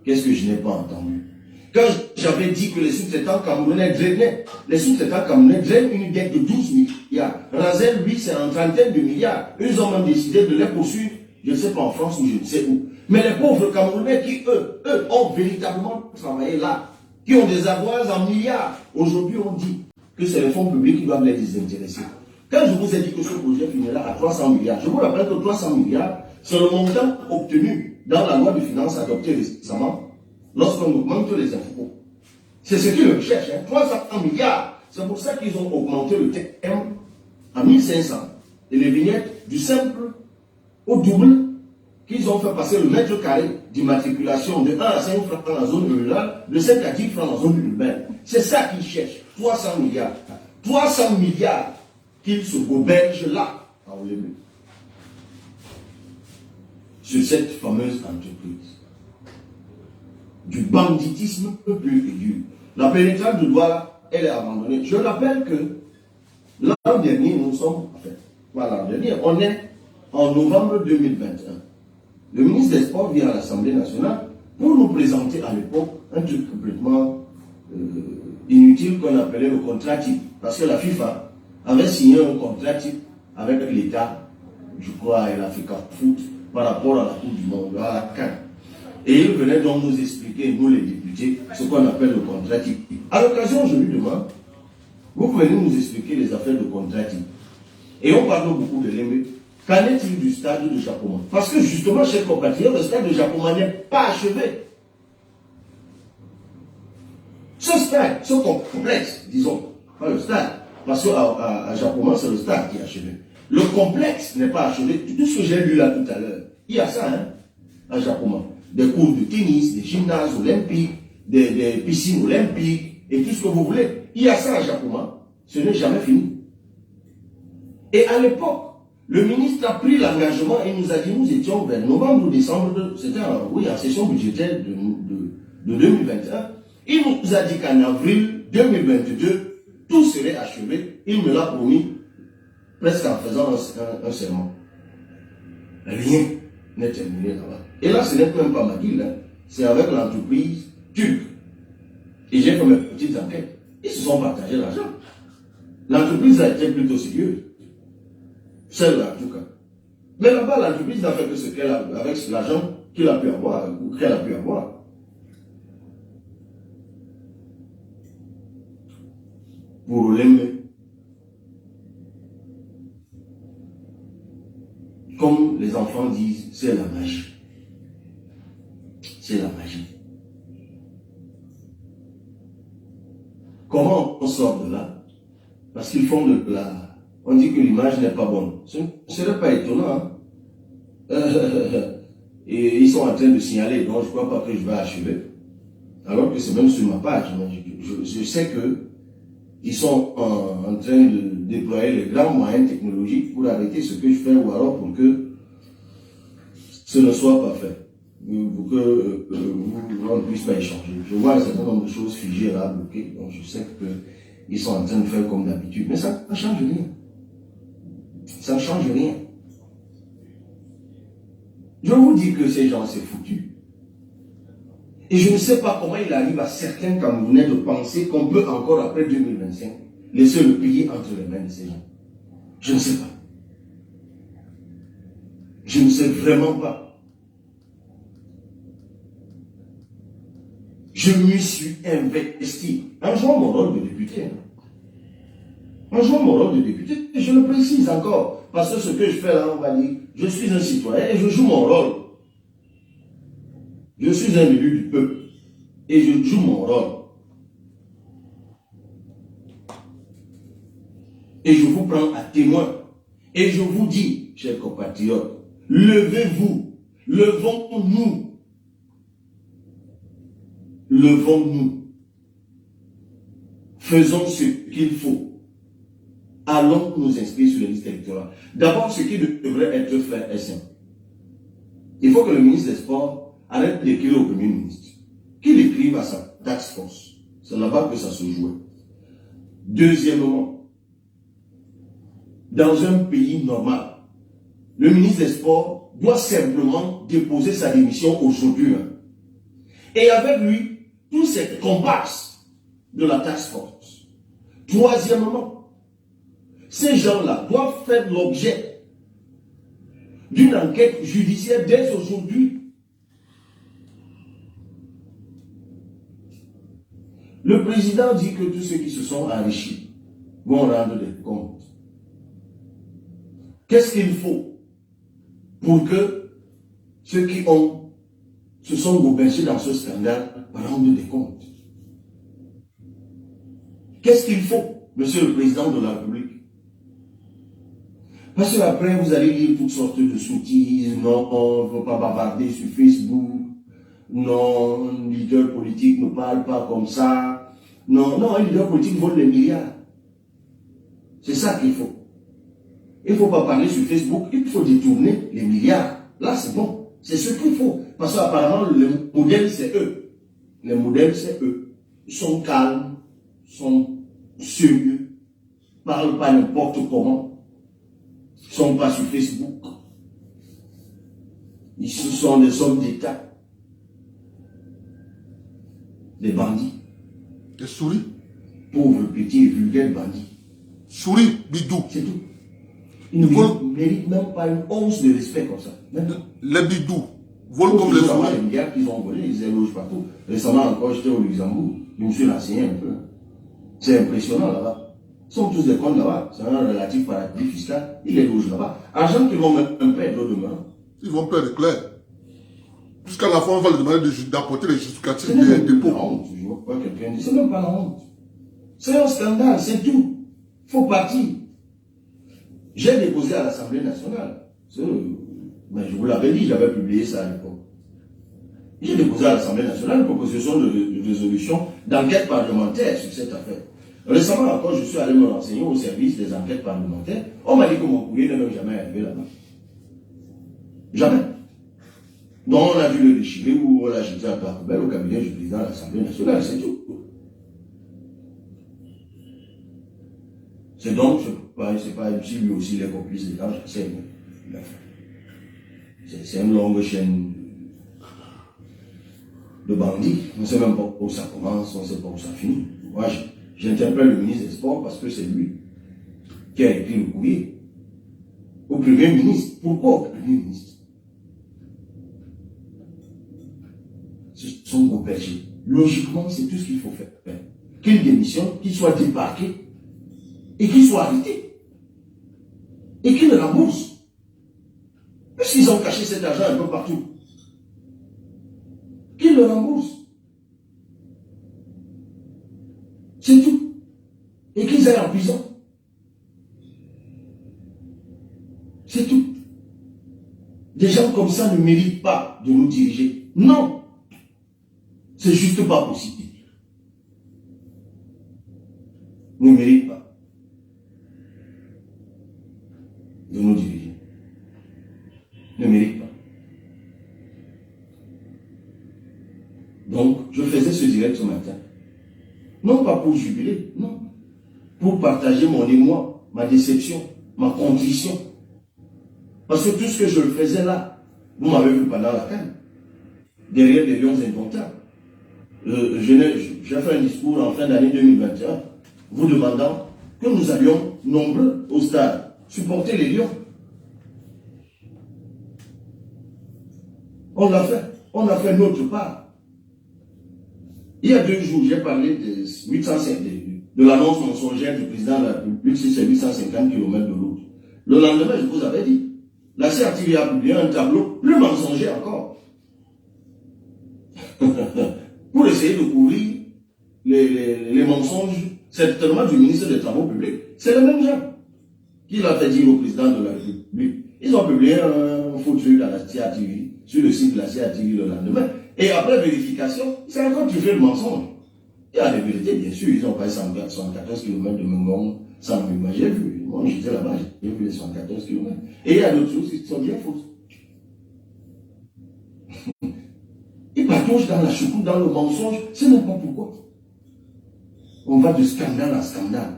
[SPEAKER 2] qu'est-ce que je n'ai pas entendu? Quand j'avais dit que les sous-traitants camerounais drainaient, les sous-traitants camerounais drainent une dette de 12 milliards. Razel, lui, c'est une trentaine de milliards. Ils ont même décidé de les poursuivre, je ne sais pas en France ou je ne sais où. Mais les pauvres Camerounais qui, eux, ont véritablement travaillé là, qui ont des avoirs en milliards, aujourd'hui on dit que c'est les fonds publics qui doivent les désintéresser. Quand je vous ai dit que ce projet finira à 300 milliards, je vous rappelle que 300 milliards, c'est le montant obtenu dans la loi de finances adoptée récemment, lorsqu'on augmente les impôts. C'est ce qu'ils recherchent, 300 milliards. C'est pour ça qu'ils ont augmenté le TM à 1500. Et les vignettes du simple au double, qu'ils ont fait passer le mètre carré d'immatriculation de 1 à 5 francs dans la zone rurale, de 5 à 10 francs dans la zone urbaine. C'est ça qu'ils cherchent, 300 milliards. 300 milliards qu'ils se gobergent là, à Olémé, sur cette fameuse entreprise. Du banditisme pur et dur. La pénétrante de Douala, elle est abandonnée. Je rappelle que l'an dernier, nous sommes, l'an dernier, on est en novembre 2021. Le ministre des Sports vient à l'Assemblée nationale pour nous présenter à l'époque un truc complètement inutile qu'on appelait le contrat type. Parce que la FIFA avait signé un contrat type avec l'État, je crois, et l'Africa Foot, par rapport à la Coupe du Monde, à la CAN. Et il venait donc nous expliquer, nous les députés, ce qu'on appelle le contrat type. À l'occasion, je lui demande, vous pouvez nous expliquer les affaires de contrat type. Et on parle beaucoup de l'Aimé. Qu'en est-il du stade de Japoma? Parce que justement, chez compatriotes, le stade de Japoma n'est pas achevé. Ce stade, ce complexe, disons, pas le stade, parce qu'à Japoma, c'est le stade qui est achevé. Le complexe n'est pas achevé. Tout ce que j'ai lu là tout à l'heure, il y a ça, à Japoma. Des cours de tennis, des gymnases olympiques, des piscines olympiques, et tout ce que vous voulez. il y a ça à Japoma, ce n'est jamais fini. Et à l'époque, le ministre a pris l'engagement et nous a dit, nous étions vers novembre ou décembre, c'était en session budgétaire de 2021. Il nous a dit qu'en avril 2022, tout serait achevé. Il me l'a promis presque en faisant un serment. Rien n'est terminé là-bas. Et là, ce n'est même pas ma ville, hein. C'est avec l'entreprise turque. Et j'ai fait mes petites enquêtes. Ils se sont partagés l'argent. L'entreprise a été plutôt sérieuse. Celle-là, en tout cas. Mais là-bas, l'entreprise n'a fait que ce qu'elle a, avec l'argent qu'il a pu avoir, ou qu'elle a pu avoir. Pour l'aimer. Comme les enfants disent, c'est la magie. C'est la magie. Comment on sort de là? Parce qu'ils font de la... On dit que l'image n'est pas bonne. Ce ne serait pas étonnant. Hein? Et ils sont en train de signaler, donc je ne crois pas que je vais achever. Alors que c'est même sur ma page. Je sais que ils sont en train de déployer les grands moyens technologiques pour arrêter ce que je fais ou alors pour que ce ne soit pas fait. Pour que on ne puisse pas échanger. Je vois un certain nombre de choses figées là, bloquées. Donc je sais qu'ils sont en train de faire comme d'habitude. Mais ça ne change rien. Ça ne change rien. Je vous dis que ces gens, c'est foutu. Et je ne sais pas comment il arrive à certains Camerounais de penser qu'on peut encore, après 2025, laisser le pays entre les mains de ces gens. Je ne sais pas. Je ne sais vraiment pas. Je m'y suis investi en jouant mon rôle de député. En jouant mon rôle de député, et je le précise encore, parce que ce que je fais là, on va dire, je suis un citoyen et je joue mon rôle. Je suis un élu du peuple et je joue mon rôle. Et je vous prends à témoin. Et je vous dis, chers compatriotes, levez-vous, levons-nous. Levons-nous. Faisons ce qu'il faut. Allons nous inscrire sur les listes électorales. D'abord, ce qui devrait être fait est simple. Il faut que le ministre des Sports arrête d'écrire au Premier ministre. Qu'il écrive à sa task force. C'est là-bas que ça se jouait. Deuxièmement, dans un pays normal, le ministre des Sports doit simplement déposer sa démission aujourd'hui. Et avec lui, tous ces comparses de la task force. Troisièmement, ces gens-là doivent faire l'objet d'une enquête judiciaire dès aujourd'hui. Le président dit que tous ceux qui se sont enrichis vont rendre des comptes. Qu'est-ce qu'il faut pour que ceux qui se sont gobergés dans ce scandale rendent des comptes? Qu'est-ce qu'il faut, monsieur le président de la République? Parce qu'après, vous allez lire toutes sortes de sottises. Non, on ne veut pas bavarder sur Facebook. Non, un leader politique ne parle pas comme ça. Non, un leader politique vole des milliards. C'est ça qu'il faut. Il ne faut pas parler sur Facebook, il faut détourner les milliards. Là, c'est bon. C'est ce qu'il faut. Parce qu'apparemment, le modèle, c'est eux. Les modèles, c'est eux. Ils sont calmes, sont sérieux, ne parlent pas n'importe comment. Ils ne sont pas sur Facebook. Ils sont des hommes d'État. Des bandits.
[SPEAKER 1] Des souris.
[SPEAKER 2] Pauvres, petits et vulgaires bandits.
[SPEAKER 1] Souris, bidou.
[SPEAKER 2] C'est tout. Ils ne méritent même pas une once de respect comme ça.
[SPEAKER 1] Les bidous volent comme les souris.
[SPEAKER 2] Les milliards qu'ils ont volés, ils élogent partout. Récemment encore, j'étais au Luxembourg. Je me suis renseigné un peu. C'est impressionnant là-bas. Ils sont tous des comptes là-bas. C'est un relatif paradis fiscal. Ils les logent là-bas. Argent qu'ils vont mettre un peu demain.
[SPEAKER 1] Ils vont perdre clair. Jusqu'à la fin, on va leur demander d'apporter les justificatifs des dépôts.
[SPEAKER 2] Je vois pas quelqu'un dit. C'est même pas la honte. C'est un scandale, c'est tout. Il faut partir. J'ai déposé à l'Assemblée nationale. Mais je vous l'avais dit, j'avais publié ça à l'époque. J'ai déposé à l'Assemblée nationale une proposition de résolution d'enquête parlementaire sur cette affaire. Récemment encore, je suis allé me renseigner au service des enquêtes parlementaires. On m'a dit que mon courrier ne m'est jamais arrivé là-bas. Jamais. Donc on a dû le déchirer ou on l'a jeté à la poubelle au cabinet du président de l'Assemblée nationale, c'est tout. C'est donc, c'est pas si lui aussi les complices des gens, je sais. C'est une longue chaîne de bandits. On ne sait même pas où ça commence, on ne sait pas où ça finit. Moi, j'interpelle le ministre des Sports parce que c'est lui qui a écrit le courrier au Premier ministre. Pourquoi au Premier ministre? Ce sont vos péchés. Logiquement, c'est tout ce qu'il faut faire. Qu'il démissionne, qu'il soit débarqué et qu'il soit arrêté. Et qu'il le rembourse. Puisqu'ils ont caché cet argent un peu partout. Qu'ils le remboursent. C'est tout. Et qu'ils aillent en prison. C'est tout. Des gens comme ça ne méritent pas de nous diriger. Non. C'est juste pas possible. Ne méritent pas de nous diriger. Ne méritent pas. Donc, je faisais ce direct ce matin. Non pas pour jubiler, non. Pour partager mon émoi, ma déception, ma contrition. Parce que tout ce que je faisais là, vous m'avez vu pendant la canne, derrière des lions indomptables. J'ai fait un discours en fin d'année 2021, vous demandant que nous allions nombreux au stade, supporter les lions. On l'a fait. On a fait notre part. Il y a 2 jours, j'ai parlé de l'annonce mensongère du président de la République sur ces 850 km de route. Le lendemain, je vous avais dit, la CRTV a publié un tableau plus mensonger encore. Pour essayer de couvrir les mensonges, certainement du ministre des Travaux publics. C'est le même genre qui l'a fait dire au président de la République. Ils ont publié un faux truc à la CRTV, sur le site de la CRTV le lendemain. Et après vérification, c'est encore truffé de mensonges. Il y a des vérités, bien sûr, ils ont pas 114 km de Mengon sans moi, j'ai vu. Moi, j'étais là-bas, j'ai vu les 114 km. Et il y a d'autres choses qui sont bien fausses. Ils patrouillent dans la choucroute, dans le mensonge, c'est n'importe pourquoi. On va de scandale à scandale.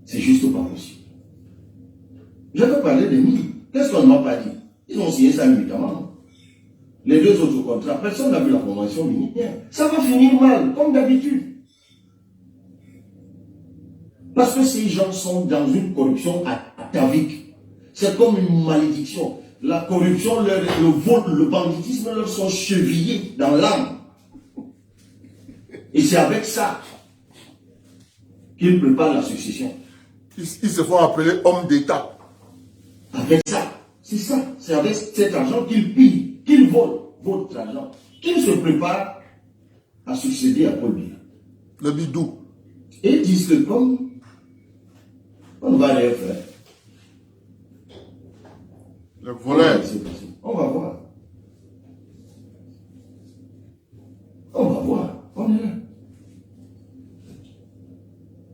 [SPEAKER 2] C'est juste pas possible. Je peux parler des mines. Qu'est-ce qu'on ne m'a pas dit? Ils ont signé ça médicamment. Les 2 autres contrats, personne n'a vu la convention minière. Ça va finir mal, comme d'habitude. Parce que ces gens sont dans une corruption atavique. C'est comme une malédiction. La corruption, le vol, le banditisme leur sont chevillés dans l'âme. Et c'est avec ça qu'ils préparent la succession.
[SPEAKER 1] Ils se font appeler hommes d'État.
[SPEAKER 2] Avec ça, c'est ça. C'est avec cet argent qu'ils pillent, qu'ils volent votre argent, qu'ils se préparent à succéder à Paul Biya.
[SPEAKER 1] Le bidou.
[SPEAKER 2] Et ils disent que comme on ne va rien faire.
[SPEAKER 1] Le voleur.
[SPEAKER 2] On va voir. On va voir. On est là.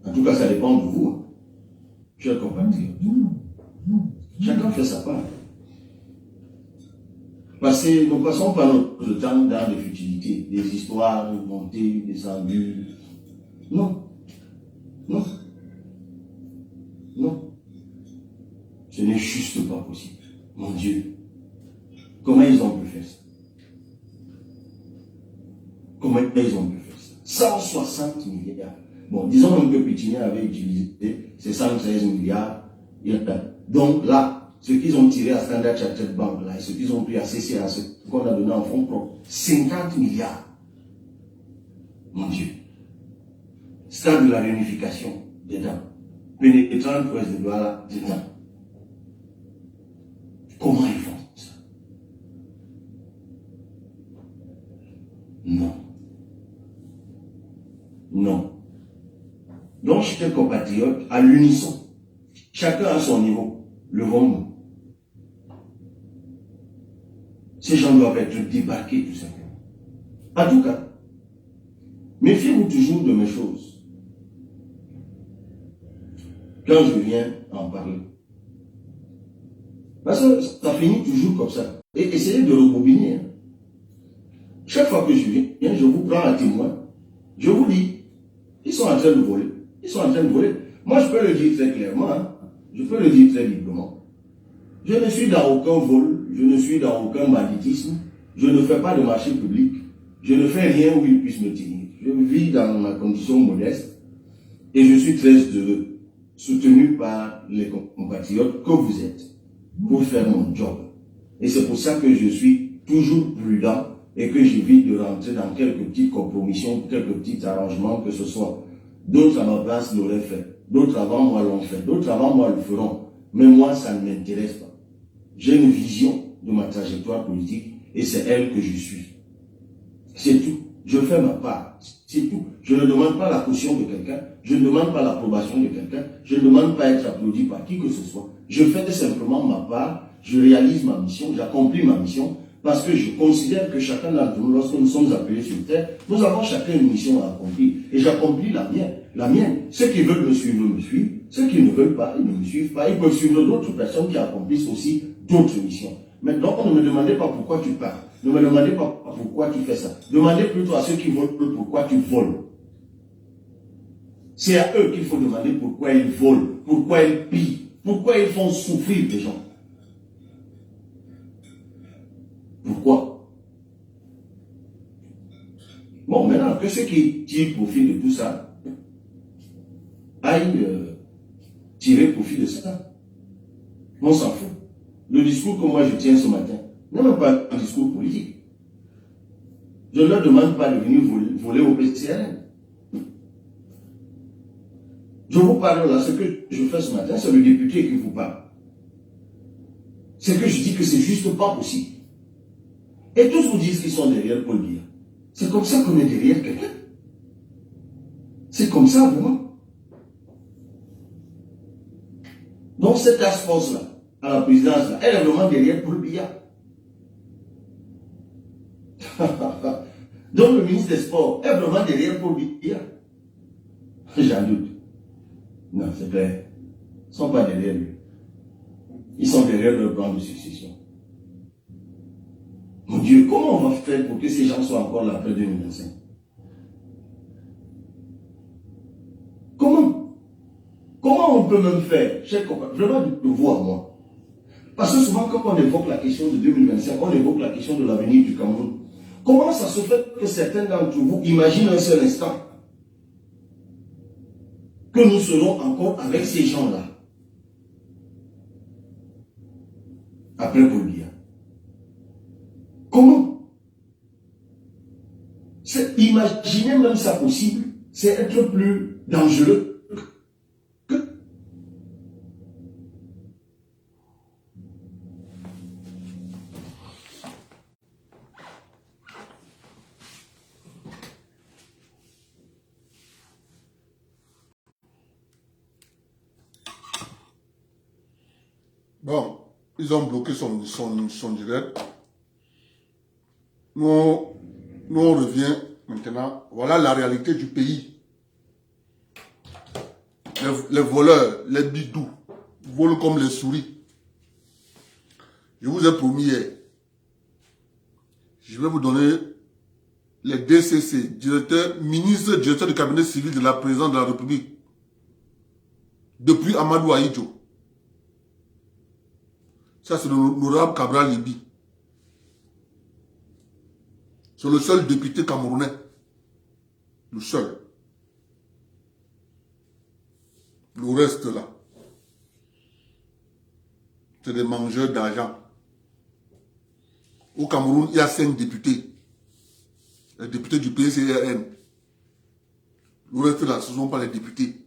[SPEAKER 2] En tout cas, ça dépend de vous, chers compatriotes. Chacun fait sa part. Parce que nous passons par notre temps dans des futilités, des histoires montées, descendues. Non. Non. Non. Ce n'est juste pas possible. Mon Dieu. Comment ils ont pu faire ça? Comment ils ont pu faire ça? 160 milliards. Bon, disons même que Pétiné avait utilisé ces 113 milliards. Donc là, ce qu'ils ont tiré à Standard Chartered Bank, là, et ce qu'ils ont pris à CCA, ce qu'on a donné en fonds propres, 50 milliards. Mon Dieu. Stade de la réunification, dedans. Pénétrant ouest de Douala, dedans. Comment ils font ça? Non. Non. Donc, chers compatriotes, à l'unisson, chacun à son niveau, levons-nous. Ces gens doivent être débarqués, tout simplement. En tout cas, Méfiez-vous toujours de mes choses. Quand je viens en parler. Parce que ça finit toujours comme ça. Et essayez de rebobiner. Chaque fois que je viens, je vous prends à témoin. Je vous dis, ils sont en train de voler. Ils sont en train de voler. Moi, je peux le dire très clairement. Hein. Je peux le dire très librement. Je ne suis dans aucun vol. Je ne suis dans aucun banditisme. Je ne fais pas de marché public. Je ne fais rien où ils puissent me tenir. Je vis dans ma condition modeste. Et je suis très heureux, soutenu par les compatriotes que vous êtes, pour faire mon job. Et c'est pour ça que je suis toujours prudent et que j'évite de rentrer dans quelques petites compromissions, quelques petits arrangements que ce soit. D'autres à ma place l'auraient fait. D'autres avant moi l'ont fait. D'autres avant moi le feront. Mais moi, ça ne m'intéresse pas. J'ai une vision de ma trajectoire politique et c'est elle que je suis. C'est tout. Je fais ma part. C'est tout. Je ne demande pas la caution de quelqu'un. Je ne demande pas l'approbation de quelqu'un. Je ne demande pas être applaudi par qui que ce soit. Je fais simplement ma part. Je réalise ma mission. J'accomplis ma mission. Parce que je considère que chacun d'entre nous, lorsque nous sommes appelés sur terre, nous avons chacun une mission à accomplir. Et j'accomplis la mienne. La mienne. Ceux qui veulent me suivre, me suivent. Ceux qui ne veulent pas, ils ne me suivent pas. Ils peuvent suivre d'autres personnes qui accomplissent aussi d'autres missions. Maintenant, on ne me demandait pas pourquoi tu pars. Ne me demandez pas pourquoi tu fais ça. Demandez plutôt à ceux qui volent pourquoi tu voles. C'est à eux qu'il faut demander pourquoi ils volent, pourquoi ils pillent, pourquoi ils font souffrir les gens. Pourquoi? Bon, maintenant, que ceux qui tirent profit de tout ça aillent tirer profit de ça. On s'en fout. Le discours que moi je tiens ce matin n'est même pas un discours politique. Je ne leur demande pas de venir voler au PCRN. Je vous parle là, ce que je fais ce matin, c'est le député qui vous parle. C'est que je dis que c'est juste pas possible. Et tous vous disent qu'ils sont derrière Paul Biya. C'est comme ça qu'on est derrière quelqu'un. C'est comme ça, vraiment. Donc cette task force-là, à la présidence, là, elle est vraiment derrière Paul Biya. Donc le ministre des Sports est vraiment derrière Paul Biya. J'en doute. Non, c'est clair. Ils ne sont pas derrière lui. Ils sont derrière leur plan de succession. Mon Dieu, comment on va faire pour que ces gens soient encore là après 2025? Comment? Comment on peut même faire, chers compatriotes, vraiment de vous à moi? Parce que souvent, quand on évoque la question de 2025, on évoque la question de l'avenir du Cameroun. Comment ça se fait que certains d'entre vous imaginent un seul instant que nous serons encore avec ces gens-là après Paul Biya? Comment? Imaginer même ça possible, c'est être plus dangereux que...
[SPEAKER 1] Bon, ils ont bloqué son direct. Nous, on revient maintenant. Voilà la réalité du pays. Les voleurs, les bidous, volent comme les souris. Je vous ai promis hier, je vais vous donner les DCC, ministre directeur du cabinet civil de la présidence de la République, depuis Amadou Ahidjo. Ça, c'est l'honorable Cabral Libi. C'est le seul député camerounais. Le seul. Le reste là, c'est des mangeurs d'argent. Au Cameroun, il y a 5 députés. Les députés du PCRN. Le reste là, ce ne sont pas les députés.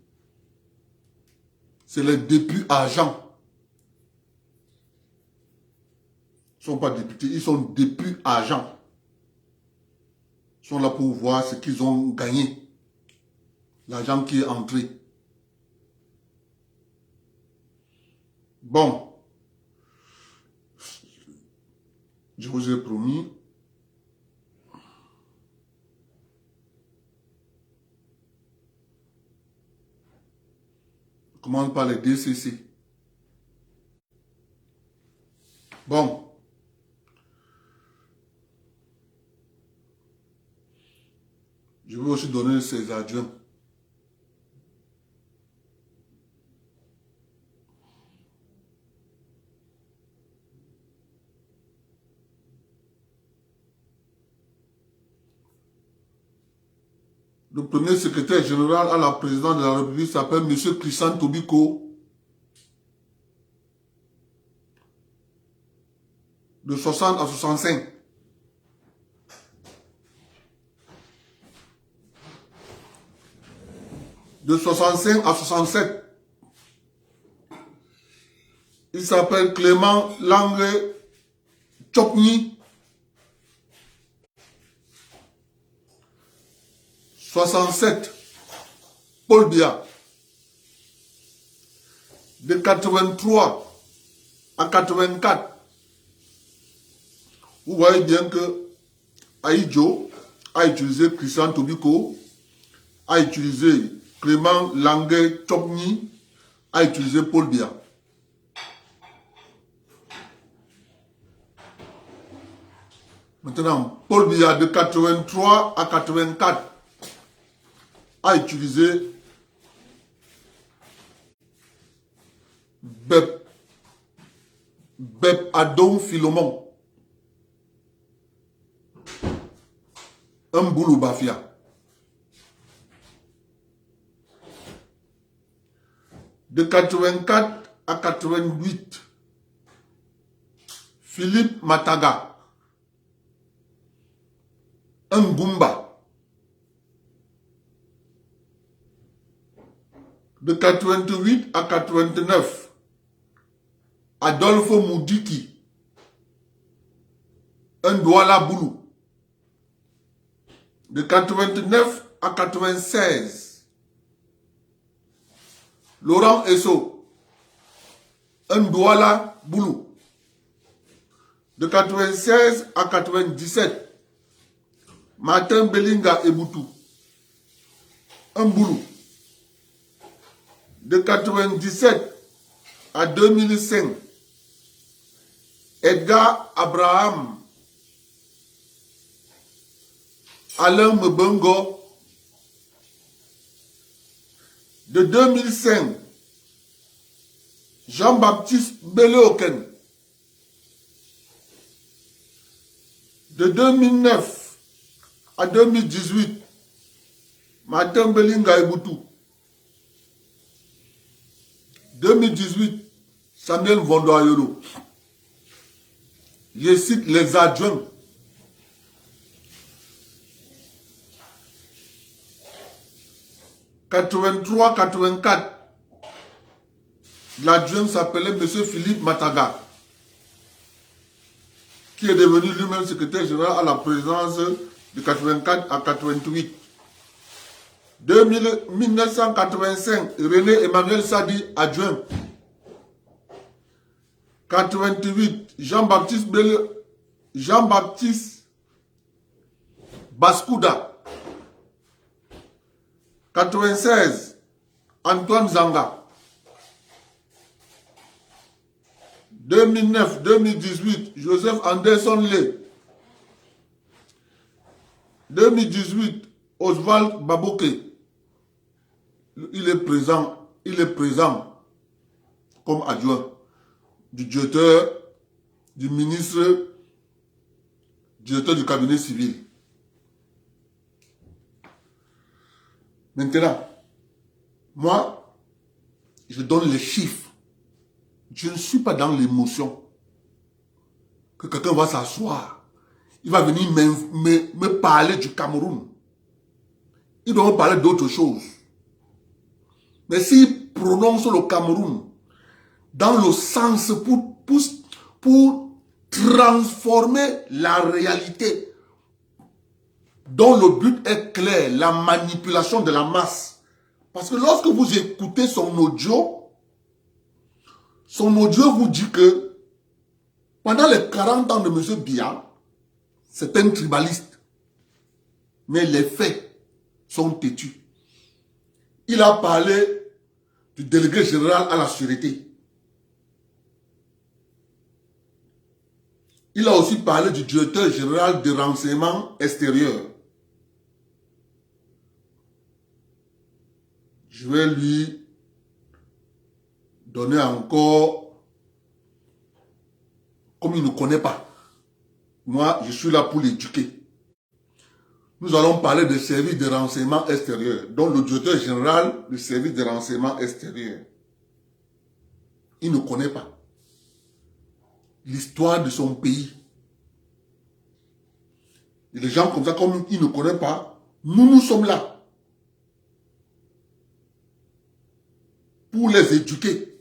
[SPEAKER 1] C'est les députés agents. Ils ne sont pas députés, ils sont députés agents. Ils sont là pour voir ce qu'ils ont gagné. L'argent qui est entré. Bon. Je vous ai promis. par les DCC. Bon. Je vais aussi donner ses adjoints. Le premier secrétaire général à la présidente de la République s'appelle M. Christian Tobiko. De 60 à 65. De 65 à 67. Il s'appelle Clément Langue Chokni. 67. Paul Biya. De 83 à 84. Vous voyez bien que Aïdjo a utilisé Christian Tobiko, a utilisé Clément Langue Chokni, a utilisé Paul Biya. Maintenant, Paul Biya de 83 à 84 a utilisé Bep Adon Philomon. Un boulou bafia. De 84 à 88, Philippe Mataga. Un Goumba. De 88 à 89, Adolfo Moudiki. Un Douala Boulou. De 89 à 96, Laurent Esso, un Douala Boulou. De 96 à 97, Martin Belinga Eboutou, un Boulou. De 97 à 2005, Edgar Abraham, Alain Mbengo. De 2005, Jean-Baptiste Beleoken. De 2009 à 2018, Martin Belinga Eboutou. 2018, Samuel Vondoayolo. Je cite les adjoints. « 83-84, l'adjoint s'appelait M. Philippe Mataga, qui est devenu lui-même secrétaire général à la présidence de 84 à 88. De 1985, René Emmanuel Sadi, adjoint. 88, Jean-Baptiste Baskouda. 96, Antoine Zanga. 2009-2018, Joseph Anderson Lé. 2018, Oswald Baboke. Il est présent comme adjoint du directeur, du ministre, directeur du cabinet civil. Maintenant, moi, je donne les chiffres. Je ne suis pas dans l'émotion. Que quelqu'un va s'asseoir. Il va venir me parler du Cameroun. Il doit me parler d'autre chose. Mais s'il prononce le Cameroun dans le sens pour transformer la réalité, dont le but est clair, la manipulation de la masse. Parce que lorsque vous écoutez son audio vous dit que pendant les 40 ans de M. Biya, c'est un tribaliste. Mais les faits sont têtus. Il a parlé du délégué général à la sûreté. Il a aussi parlé du directeur général des renseignements extérieurs. Je vais lui donner encore, comme il ne connaît pas. Moi, je suis là pour l'éduquer. Nous allons parler des services de renseignement extérieur, dont le directeur général du service de renseignement extérieur. Il ne connaît pas l'histoire de son pays. Et les gens comme ça, comme ils ne connaissent pas, nous sommes là pour les éduquer.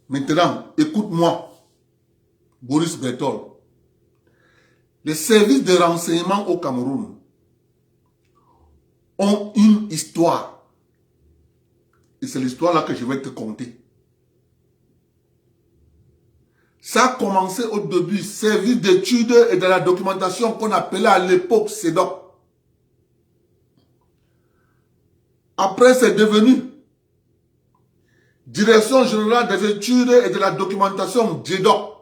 [SPEAKER 1] Maintenant, écoute-moi, Boris Berthold. Les services de renseignement au Cameroun ont une histoire. Et c'est l'histoire là que je vais te conter. Ça a commencé au début, service d'études et de la documentation qu'on appelait à l'époque CEDOC. Après, c'est devenu Direction générale des études et de la documentation, DGEDOC.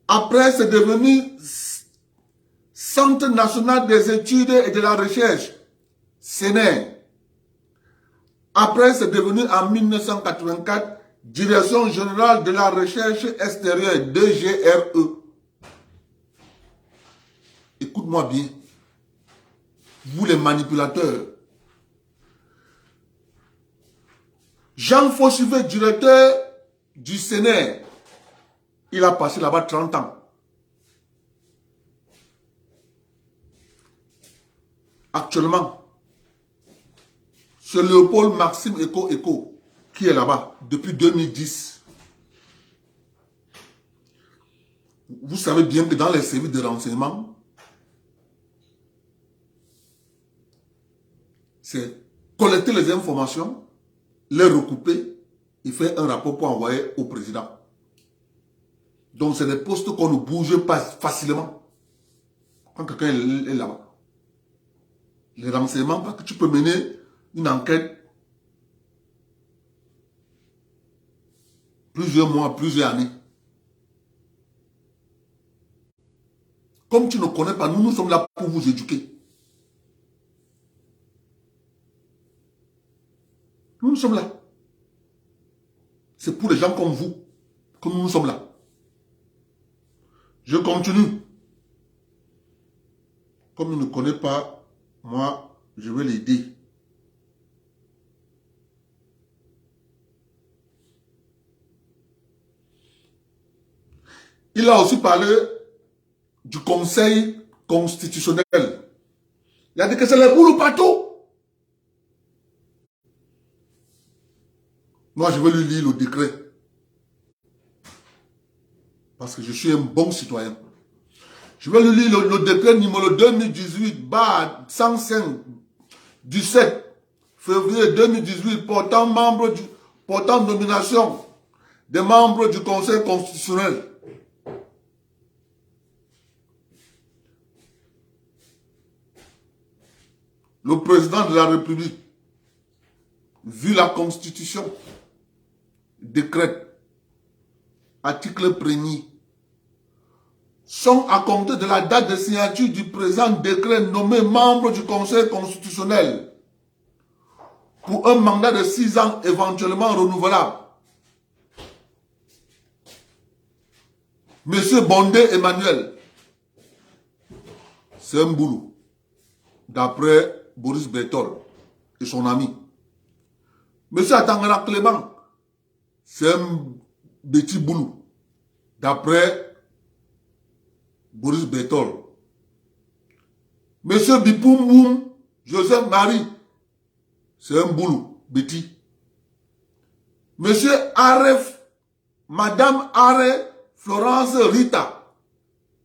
[SPEAKER 1] Après, c'est devenu Centre national des études et de la recherche, CNR. Après, c'est devenu en 1984, Direction générale de la recherche extérieure, DGRE. Écoute-moi bien. Vous les manipulateurs. Jean Fauchivet, directeur du CNR, il a passé là-bas 30 ans. Actuellement, c'est Léopold Maxime Eko qui est là-bas depuis 2010. Vous savez bien que dans les services de renseignement, c'est collecter les informations, les recouper et faire un rapport pour envoyer au président. Donc c'est des postes qu'on ne bouge pas facilement quand quelqu'un est là-bas. Les renseignements, parce que tu peux mener une enquête plusieurs mois, plusieurs années. Comme tu ne connais pas, nous sommes là pour vous éduquer. Nous sommes là. C'est pour les gens comme vous que nous sommes là. Je continue. Comme il ne connaît pas, moi, je vais l'aider. Il a aussi parlé du Conseil constitutionnel. Il a dit que c'est les boules partout. Moi, je vais lui lire le décret. Parce que je suis un bon citoyen. Je vais lui lire le décret numéro 2018-105 du 7 février 2018 portant nomination des membres du Conseil constitutionnel. Le président de la République, vu la Constitution, décrète, article 1er, sont à compter de la date de signature du présent décret nommé membre du Conseil constitutionnel pour un mandat de 6 ans éventuellement renouvelable. Monsieur Bondé Emmanuel, c'est un boulot, d'après Boris Berthold et son ami. Monsieur Atangana Clément, c'est un petit boulot, d'après Boris Berthold. Monsieur Bipoum Joseph Marie, c'est un boulot, petit. Monsieur Aref, Madame Are Florence Rita,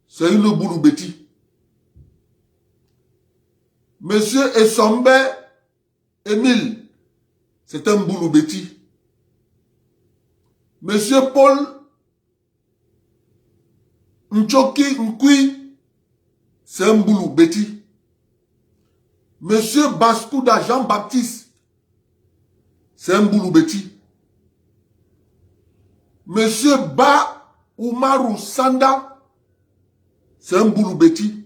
[SPEAKER 1] c'est une boulot, petit. Monsieur Essombe Émile, c'est un boulot, petit. Monsieur Paul Nchoki Nkui, c'est un boulot, petit. Monsieur Baskouda Jean-Baptiste, c'est un Bouloubeti. Monsieur Ba Oumarou Sanda, c'est un Bouloubeti.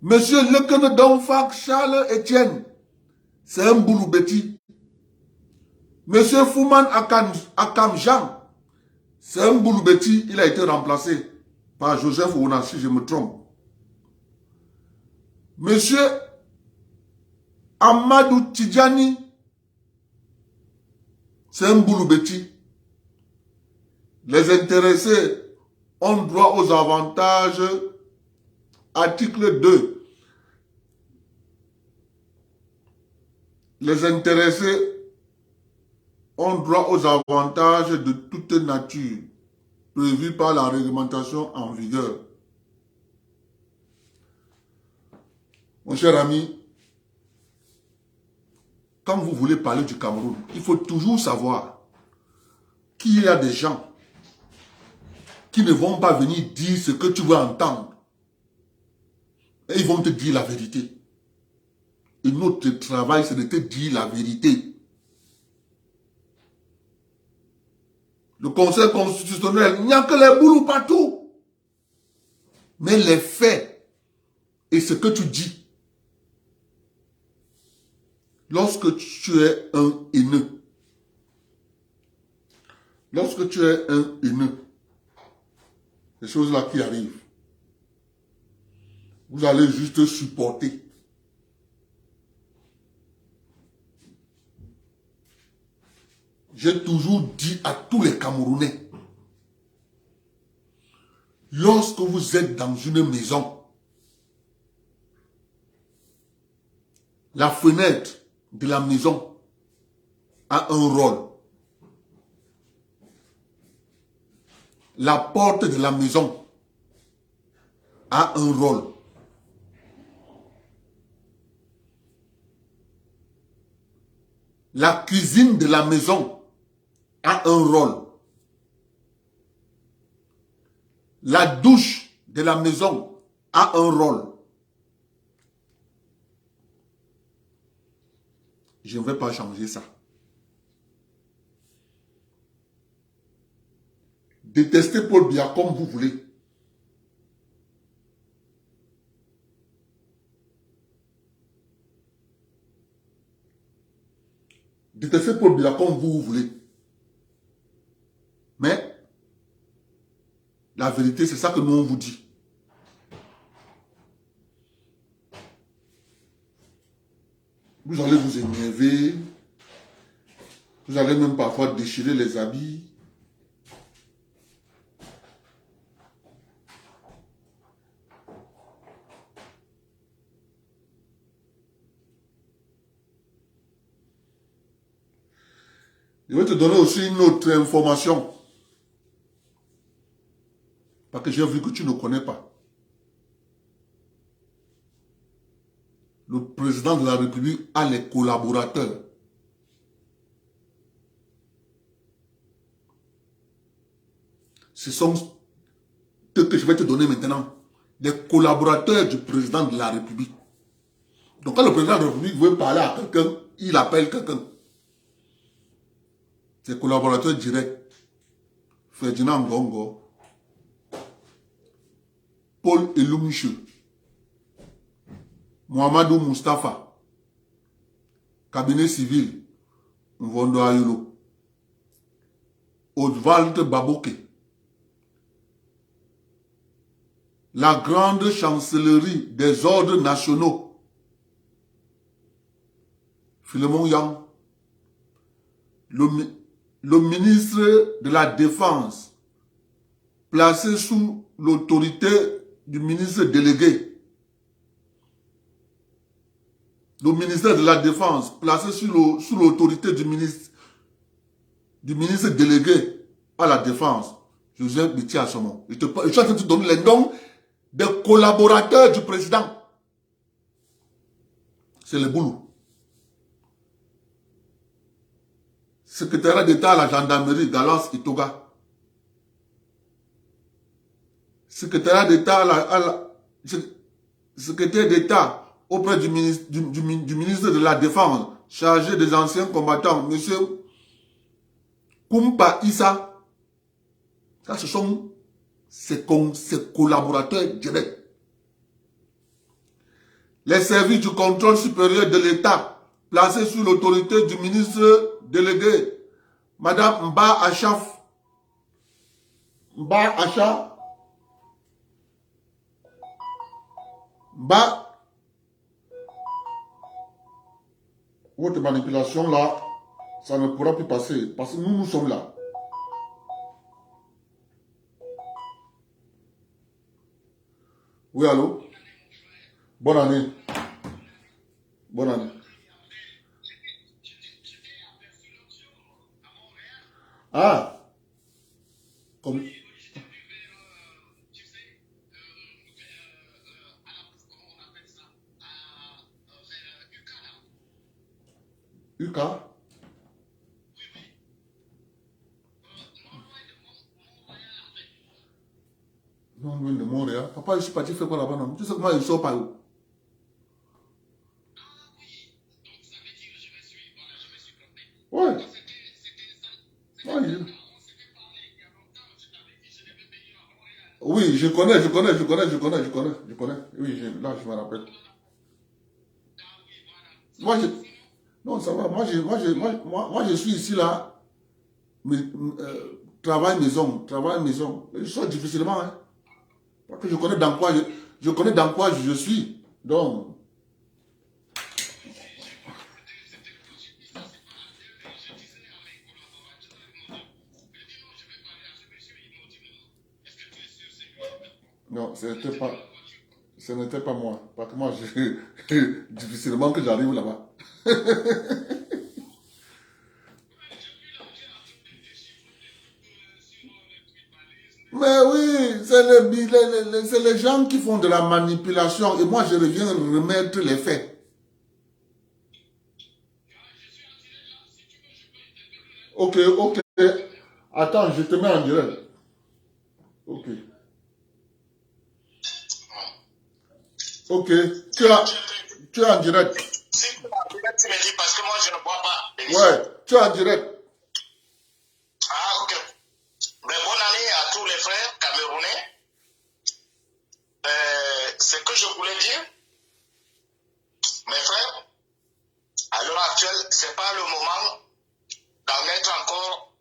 [SPEAKER 1] Monsieur Lekene Donfak Charles Etienne, c'est un Bouloubeti. Monsieur Fouman Akam Jean, c'est un Bouloubeti. Il a été remplacé par Joseph Ouna, si je me trompe. Monsieur Amadou Tidjani, c'est un Bouloubeti. Les intéressés ont droit aux avantages. Article 2. Les intéressés ont droit aux avantages de toute nature prévus par la réglementation en vigueur. Mon cher ami, quand vous voulez parler du Cameroun, il faut toujours savoir qu'il y a des gens qui ne vont pas venir dire ce que tu veux entendre. Et ils vont te dire la vérité. Et notre travail, c'est de te dire la vérité. Le Conseil constitutionnel, il n'y a que les boulous partout. Mais les faits et ce que tu dis, lorsque tu es un haineux, lorsque tu es un haineux, ces choses-là qui arrivent, vous allez juste supporter. J'ai toujours dit à tous les Camerounais, lorsque vous êtes dans une maison, la fenêtre de la maison a un rôle. La porte de la maison a un rôle. La cuisine de la maison a un rôle. La douche de la maison a un rôle. Je ne vais pas changer ça. Détestez Paul Biya comme vous voulez. Détestez Paul Biya comme vous voulez. Mais la vérité, c'est ça que nous on vous dit. Vous allez vous énerver. Vous allez même parfois déchirer les habits. Je vais te donner aussi une autre information. Parce que j'ai vu que tu ne connais pas. Le président de la République a les collaborateurs. Ce sont ceux que je vais te donner maintenant. Les collaborateurs du président de la République. Donc quand le président de la République veut parler à quelqu'un, il appelle quelqu'un. Ses collaborateurs directs. Ferdinand Ngongo. Paul Elumiche. Mohamedou Mustafa. Cabinet civil. Mvondo Ayolo. Oswald Baboke. La grande chancellerie des ordres nationaux. Philemon Yang. Le ministre de la Défense, placé sous l'autorité du ministre délégué. Le ministère de la Défense, placé sous l'autorité du ministre délégué à la Défense, Joseph Biti Assomo. Je suis en train de te donner les noms des collaborateurs du président. C'est le boulot. Secrétaire d'État à la gendarmerie, Galance Itoga. Secrétaire d'État secrétaire d'État auprès du ministre, du ministre de la Défense, chargé des anciens combattants, M. Koumpa Issa. Ça, ce sont ses collaborateurs directs. Les services du contrôle supérieur de l'État, placés sous l'autorité du ministre délégué, Madame Mba Achaf. Mba Achaf. Mba. Votre manipulation là, ça ne pourra plus passer. Parce que nous sommes là. Oui, allô? Bonne année. Bonne année. Ah, comme... Uka? Non, loin de Montréal. Papa, je suis parti faire quoi là-bas, non? Tu sais que moi, je ne sors pas où? Ouais. Ouais. Oui, je connais. Oui, là, je me rappelle. Moi, je... Non, ça va. Moi, je suis ici, là. Mais, travail maison. Je sors difficilement, hein. Parce que je connais dans quoi je connais dans quoi je suis. Donc, non, ce n'était pas moi. Parce que moi, difficilement que j'arrive là-bas. Mais oui, c'est les gens qui font de la manipulation et moi je reviens remettre les faits. Ok. Attends, je te mets en direct. Ok. Ok. Tu es en direct.
[SPEAKER 2] Si tu me dis parce que moi je ne bois pas.
[SPEAKER 1] Ouais, tu es en direct.
[SPEAKER 2] Ah, ok. Mais bonne année à tous les frères camerounais. Ce que je voulais dire, mes frères, à l'heure actuelle, ce n'est pas le moment d'en mettre encore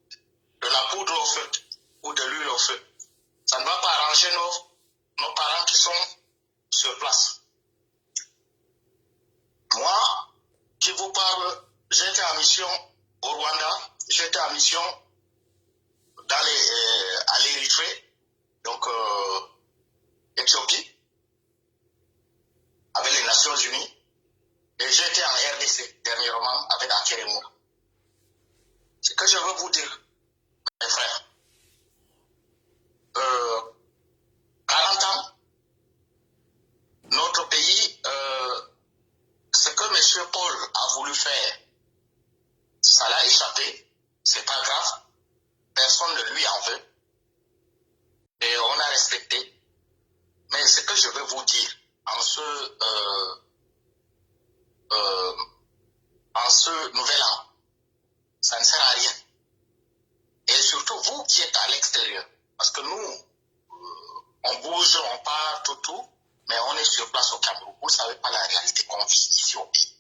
[SPEAKER 2] de la poudre au feu ou de l'huile au feu. Ça ne va pas arranger nos parents qui sont sur place. Moi, qui vous parle, j'étais en mission au Rwanda, j'étais en mission à l'Érythrée, donc Éthiopie, avec les Nations Unies, et j'étais en RDC dernièrement avec Akeremo. Ce que je veux vous dire, mes frères, 40 ans, notre pays, ce que M. Paul a voulu faire, ça l'a échappé, c'est pas grave, personne ne lui en veut, et on a respecté. Mais ce que je veux vous dire, en ce nouvel an, ça ne sert à rien. Et surtout vous qui êtes à l'extérieur, parce que nous, on bouge, on part, tout, mais on est sur place au Cameroun. Vous ne savez pas la réalité qu'on vit ici au pays.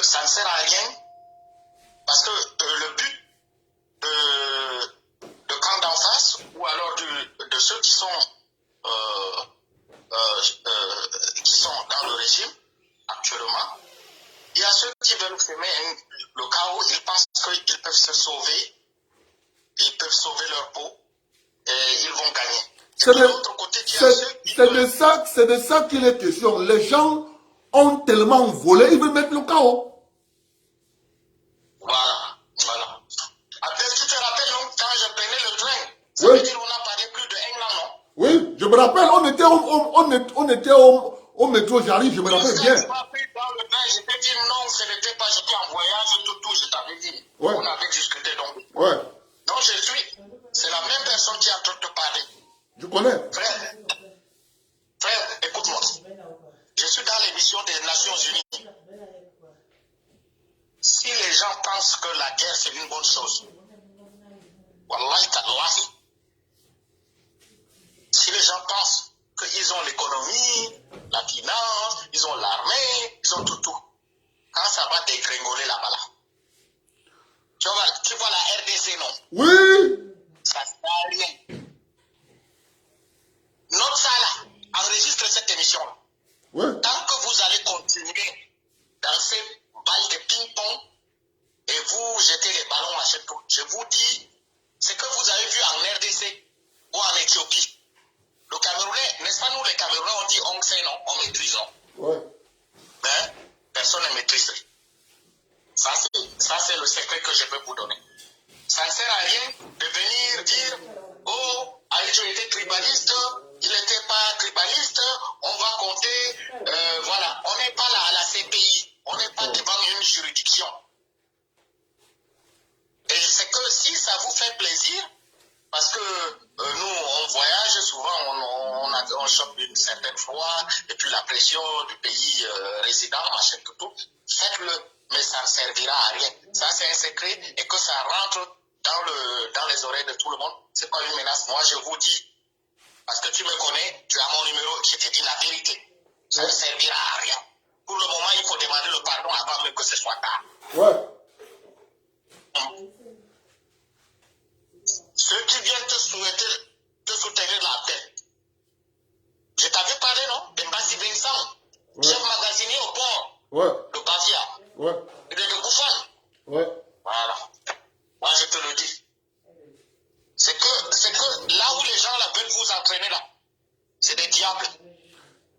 [SPEAKER 2] Ça ne sert à rien, parce que le but de camp d'en face, ou alors de ceux qui sont dans le régime actuellement, il y a ceux qui veulent semer le chaos, ils pensent qu'ils peuvent se sauver, ils peuvent sauver leur peau et ils vont gagner.
[SPEAKER 1] C'est de ça qu'il est question. Les gens ont tellement volé, ils veulent mettre le chaos.
[SPEAKER 2] Voilà. Après, tu te rappelles, non, quand je prenais le train, ça veut dire qu'on a parlé plus de 1 an, non?
[SPEAKER 1] Oui, je me rappelle, on était au métro, j'arrive, je me rappelle bien.
[SPEAKER 2] Tu m'as pris dans le train, je t'ai dit non, ce n'était pas, j'étais en voyage, tout, je t'avais dit.
[SPEAKER 1] Ouais.
[SPEAKER 2] On avait discuté donc.
[SPEAKER 1] Ouais.
[SPEAKER 2] Donc c'est la même personne qui est en train de te parler.
[SPEAKER 1] Je connais.
[SPEAKER 2] Frère, écoute-moi.
[SPEAKER 3] gens pensent que la guerre c'est une bonne chose, wallahi tallahi, si les gens pensent qu'ils ont l'économie, la finance, ils ont l'armée, ils ont tout, quand ça va dégringoler là-bas là, tu vois la RDC, non?
[SPEAKER 1] Oui.
[SPEAKER 3] Ça ne sert à rien. Notre salle enregistre cette émission-là.
[SPEAKER 1] Ouais.
[SPEAKER 3] Tant que vous allez continuer dans ces balles de ping-pong et vous jetez les ballons à chaque tour, je vous dis, ce que vous avez vu en RDC ou en Éthiopie, le Camerounais, n'est-ce pas nous les Camerounais, on dit on sait non, on maîtrise non.
[SPEAKER 1] Ouais.
[SPEAKER 3] Mais personne ne maîtrise. Ça c'est le secret que je peux vous donner. Ça ne sert à rien de venir dire, oh, Aïdjo était tribaliste, il n'était pas tribaliste, on va compter, voilà, on n'est pas là à la CPI, on n'est pas devant une juridiction. Et c'est que si ça vous fait plaisir, parce que nous, on voyage souvent, on chope une certaine fois, et puis la pression du pays résident, machin, tout, faites-le, mais ça ne servira à rien. Ça, c'est un secret, et que ça rentre dans les oreilles de tout le monde, c'est pas une menace. Moi, je vous dis, parce que tu me connais, tu as mon numéro, je te dis la vérité. Ça ne servira à rien. Pour le moment, il faut demander le pardon avant même que ce soit tard.
[SPEAKER 1] Ouais.
[SPEAKER 3] Ceux qui viennent te soutenir la tête. Je t'avais parlé, non? De Mbassi Vincent, chef magasinier au port.
[SPEAKER 1] Ouais.
[SPEAKER 3] De Bavia.
[SPEAKER 1] Ouais.
[SPEAKER 3] Et de Koufan.
[SPEAKER 1] Ouais.
[SPEAKER 3] Voilà. Moi, je te le dis. C'est que là où les gens là veulent vous entraîner là, c'est des diables.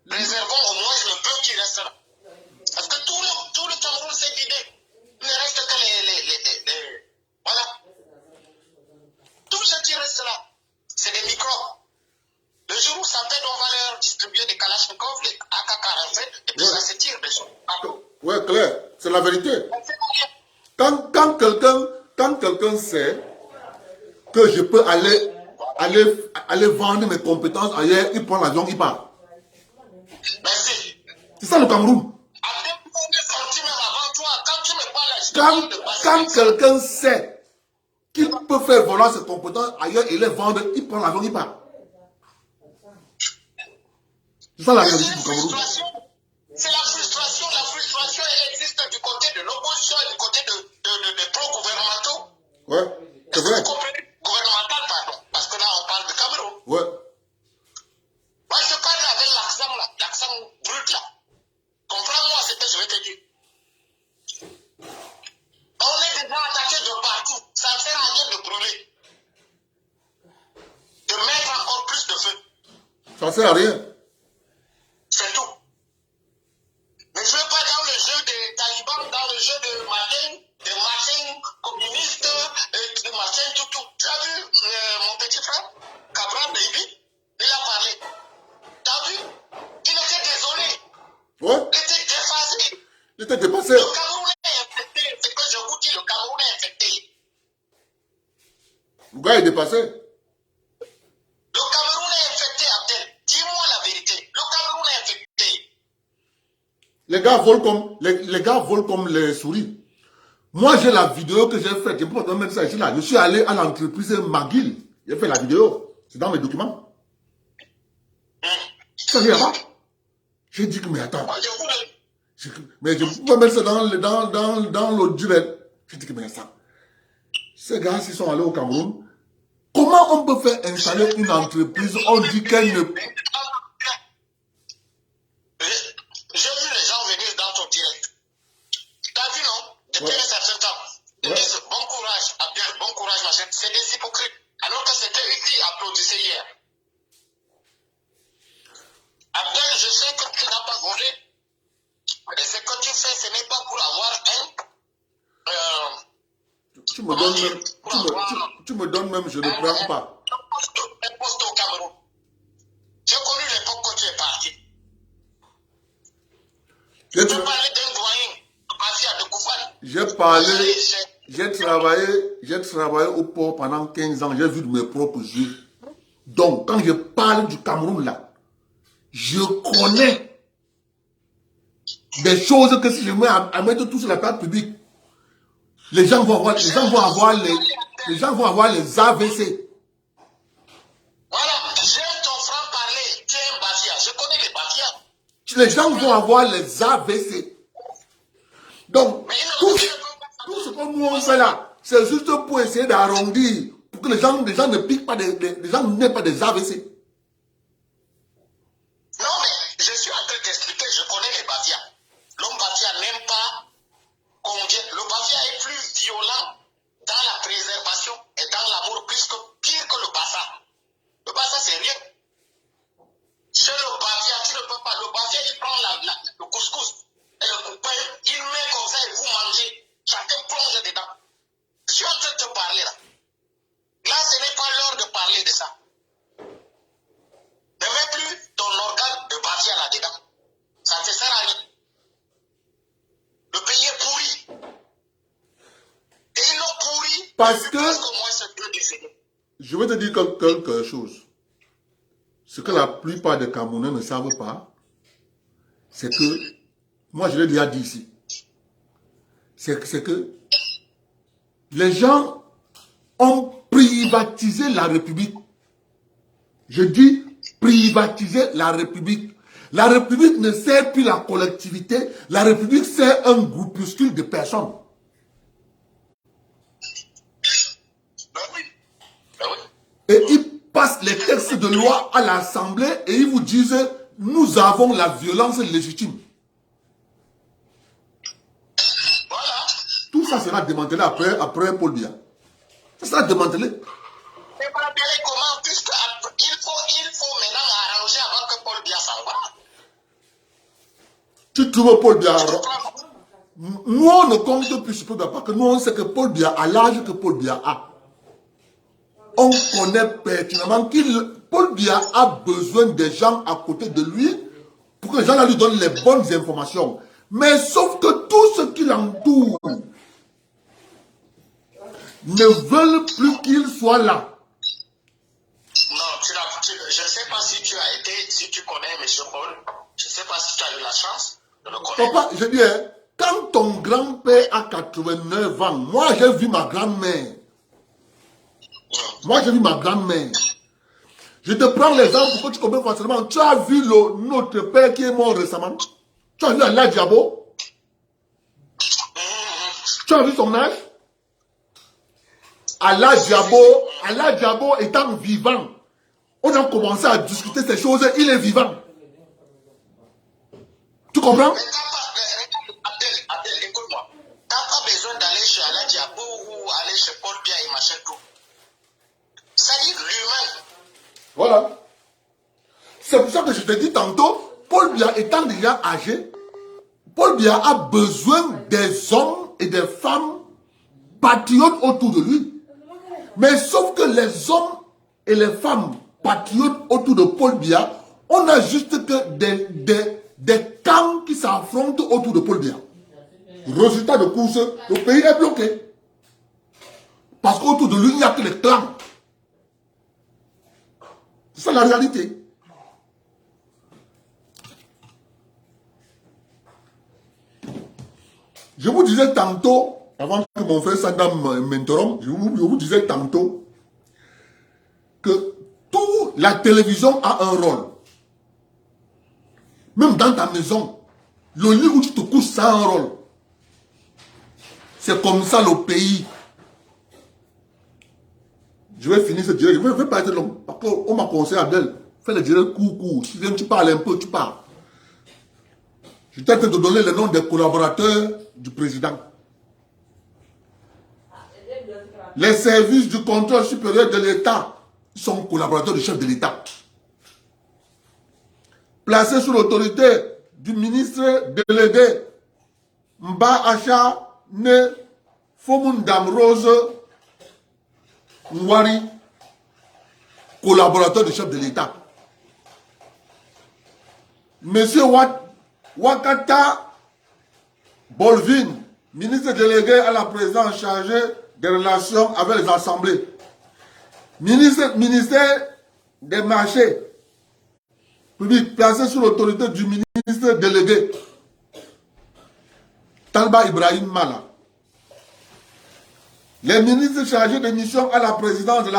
[SPEAKER 3] Préservons au moins le peu qui reste là. Parce que tout le Cameroun s'est vidé. Il ne reste que les voilà. Tout ce qui reste là, c'est des microbes. Le jour où ça pète, on va leur distribuer des Kalachnikov, les AK-47, et puis ça se tire dessus.
[SPEAKER 1] Ouais, clair. C'est la vérité. Quand quelqu'un sait que je peux aller vendre mes compétences ailleurs, il prend l'avion, il part.
[SPEAKER 3] Merci.
[SPEAKER 1] C'est ça le Cameroun. Quand quelqu'un sait qu'il peut faire voler ses compétences ailleurs et les vendre, il prend l'avion, il part. C'est ça la réalité du Cameroun.
[SPEAKER 3] C'est la frustration. La frustration existe du côté de l'opposition et du côté des pro-gouvernementaux.
[SPEAKER 1] Ouais, c'est vrai.
[SPEAKER 3] Vous comprenez? Gouvernemental, pardon. Parce que là, on parle de Cameroun.
[SPEAKER 1] Ouais.
[SPEAKER 3] Moi, je parle avec l'accent là, l'accent brut là. Comprends-moi ce que je vais te dire. On est déjà attaqué de partout. Ça ne sert à rien de brûler. De mettre encore plus de feu.
[SPEAKER 1] Ça ne sert à rien.
[SPEAKER 3] C'est tout. Ne jouez pas dans le jeu des talibans, dans le jeu de Martin communiste, de Martin tout. Tu as vu mon petit frère, Cabral Baby, il a parlé. Tu as vu? Il était désolé.
[SPEAKER 1] Ouais.
[SPEAKER 3] Il était déphasé.
[SPEAKER 1] Il était dépassé.
[SPEAKER 3] Le Cameroun est infecté. C'est que je vous dis, le Cameroun est infecté.
[SPEAKER 1] Le gars est dépassé.
[SPEAKER 3] Le Cameroun est infecté, Abdel. Dis-moi la vérité. Le Cameroun est infecté.
[SPEAKER 1] Les gars volent comme les souris. Moi, j'ai la vidéo que j'ai faite. Je peux pas te mettre ça ici là. Je suis allé à l'entreprise McGill. J'ai fait la vidéo. C'est dans mes documents. Ça vient là-bas. J'ai dit que, mais attends. Mais je peux pas mettre ça dans l'autre direct. J'ai dit que, mais ça. Ces gars, s'ils sont allés au Cameroun, comment on peut faire installer une entreprise, on dit qu'elle ne...
[SPEAKER 3] J'ai vu les gens venir dans ton direct. T'as vu, non? Depuis un certain temps. Ils disent bon courage, Abdel, bon courage, machin. C'est des hypocrites. Alors que c'était eux qui applaudissaient hier. Abdel, je sais que tu n'as pas volé. Mais ce que tu fais, ce n'est pas pour avoir
[SPEAKER 1] Tu me donnes même, je ne prends pas.
[SPEAKER 3] Un poste au Cameroun. J'ai connu l'époque où tu es parti. Je peux parler d'un doyen, de Koufan.
[SPEAKER 1] J'ai travaillé au port pendant 15 ans, j'ai vu de mes propres yeux. Donc, quand je parle du Cameroun là, je connais des choses que si je mets à mettre tout sur la table publique, Les gens vont avoir, les gens vont avoir les AVC.
[SPEAKER 3] Voilà, j'aime ton franc-parler. Tu es un Batia. Je connais les Batia.
[SPEAKER 1] Les gens vont avoir les AVC. Donc, tout ce que nous on fait là, c'est juste pour essayer d'arrondir, pour que les gens ne piquent pas, les gens n'aient pas des AVC.
[SPEAKER 3] Non, mais je suis en train d'expliquer, je connais les Batia. L'homme Batia n'aime pas qu'on vienne. Le Batia est plus violent dans la préservation et dans l'amour, puisque pire que le Bassa. Le Bassa, c'est rien. Chez le Batia, tu ne peux pas. Le Batia, il prend le couscous et le coupin, il met comme ça et vous mangez. Chacun plonge dedans. Je suis en train de te parler là. Là, ce n'est pas l'heure de parler de ça. Ne mets plus ton organe de Batia là-dedans. Ça ne te sert à rien. Le pays est pourri. Et ils l'ont pourri.
[SPEAKER 1] Parce que
[SPEAKER 3] moi, c'est plus décédé.
[SPEAKER 1] je vais te dire quelque chose. Ce que la plupart des Camerounais ne savent pas, c'est que, moi je l'ai déjà dit ici, c'est que les gens ont privatisé la République. Je dis privatiser la République. La République ne sert plus la collectivité, la République sert un groupuscule de personnes.
[SPEAKER 3] Ben oui. Ben oui.
[SPEAKER 1] Et ils passent les textes de loi à l'Assemblée et ils vous disent « Nous avons la violence légitime ».
[SPEAKER 3] Voilà.
[SPEAKER 1] Tout ça sera démantelé après Paul Biya. Ça sera démantelé.
[SPEAKER 3] Et Démantelé comment? Puisque il faut maintenant arranger avant que Paul Biya s'en va.
[SPEAKER 1] Tu trouves Paul Biya. Nous, on ne compte plus sur Paul Biya parce que nous, on sait que Paul Biya a l'âge que Paul Biya a. On connaît pertinemment Paul Biya a besoin des gens à côté de lui pour que les gens lui donnent les bonnes informations. Mais sauf que tous ceux qui l'entourent ne veulent plus qu'il soit là.
[SPEAKER 3] Non, je ne sais pas si tu as été, si tu connais M. Paul. Je ne sais pas si tu as eu la chance de le connaître.
[SPEAKER 1] Papa, je dis, hein, quand ton grand-père a 89 ans, moi j'ai vu ma grand-mère. Moi j'ai vu ma grand-mère. Je te prends l'exemple pour que tu comprennes facilement. Tu as vu notre père qui est mort récemment. Tu as vu Allah Diabo. Tu as vu son âge. Allah Diabo étant vivant, on a commencé à discuter ces choses, il est vivant. Tu comprends?
[SPEAKER 3] Mais Abdel, écoute-moi. Tu n'as pas besoin d'aller chez Allah Diabo ou aller chez Paul Biya et machin tout. Ça dit l'humain.
[SPEAKER 1] Voilà. C'est pour ça que je te dis tantôt, Paul Biya étant déjà âgé, Paul Biya a besoin des hommes et des femmes patriotes autour de lui. Mais sauf que les hommes et les femmes patriotes autour de Paul Biya, on n'a juste que des camps qui s'affrontent autour de Paul Biya. Résultat de course, le pays est bloqué. Parce qu'autour de lui, il n'y a que les clans. C'est ça la réalité. Je vous disais tantôt, avant que mon frère Saddam m'interrompe, je vous disais tantôt que toute la télévision a un rôle. Même dans ta maison, le lit où tu te couches, ça a un rôle. C'est comme ça le pays. Je vais finir ce direct. Je ne vais pas être long. Parce qu'on m'a conseillé à Abdel. Fais le direct court. Tu viens, tu parles un peu, tu parles. Je suis en train de donner le nom des collaborateurs du président. Les services du contrôle supérieur de l'État sont collaborateurs du chef de l'État. Placés sous l'autorité du ministre délégué Mba Acha Ne Fomundam Rose Nwari, collaborateur du chef de l'État. Monsieur Wakata Bolvin, ministre délégué à la présidence chargé des relations avec les assemblées. Ministère des marchés publics, placé sous l'autorité du ministre délégué Talba Ibrahim Mala. Les ministres chargés de mission à la présidence de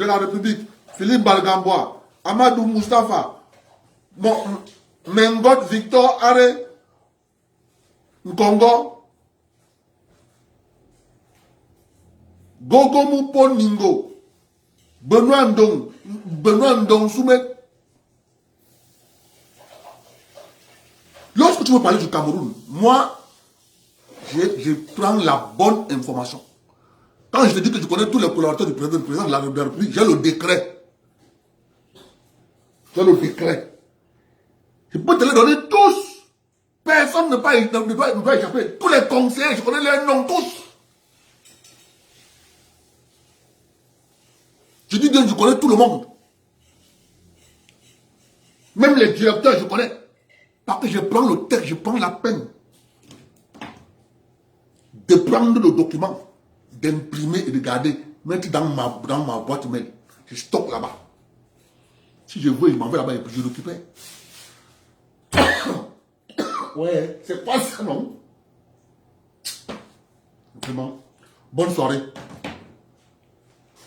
[SPEAKER 1] la République, Philippe Balgambois, Amadou Moustapha, Mengot Victor Are Nkongo, Gogo Moupo Ningo, Benoît Ndong Soumet. Lorsque tu veux parler du Cameroun, moi, je prends la bonne information. Quand je te dis que je connais tous les collaborateurs du président de la République, j'ai le décret. J'ai le décret. Je peux te les donner tous. Personne ne doit échapper. Tous les conseillers, je connais les noms tous. Je dis bien, je connais tout le monde. Même les directeurs, je connais. Parce que je prends le texte, je prends la peine de prendre le document, d'imprimer et de garder, mettre dans ma boîte mail. Je stocke là-bas. Si je veux, je m'en vais là-bas et puis je récupère. Ouais, c'est pas ça, non? Vraiment. Bonne soirée.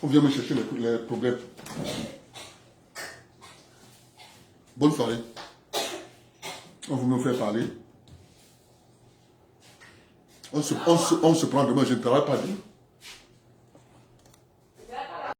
[SPEAKER 1] On vient me chercher les problèmes. Bonne soirée. On veut me faire parler. On se prend demain, je ne travaille pas dit.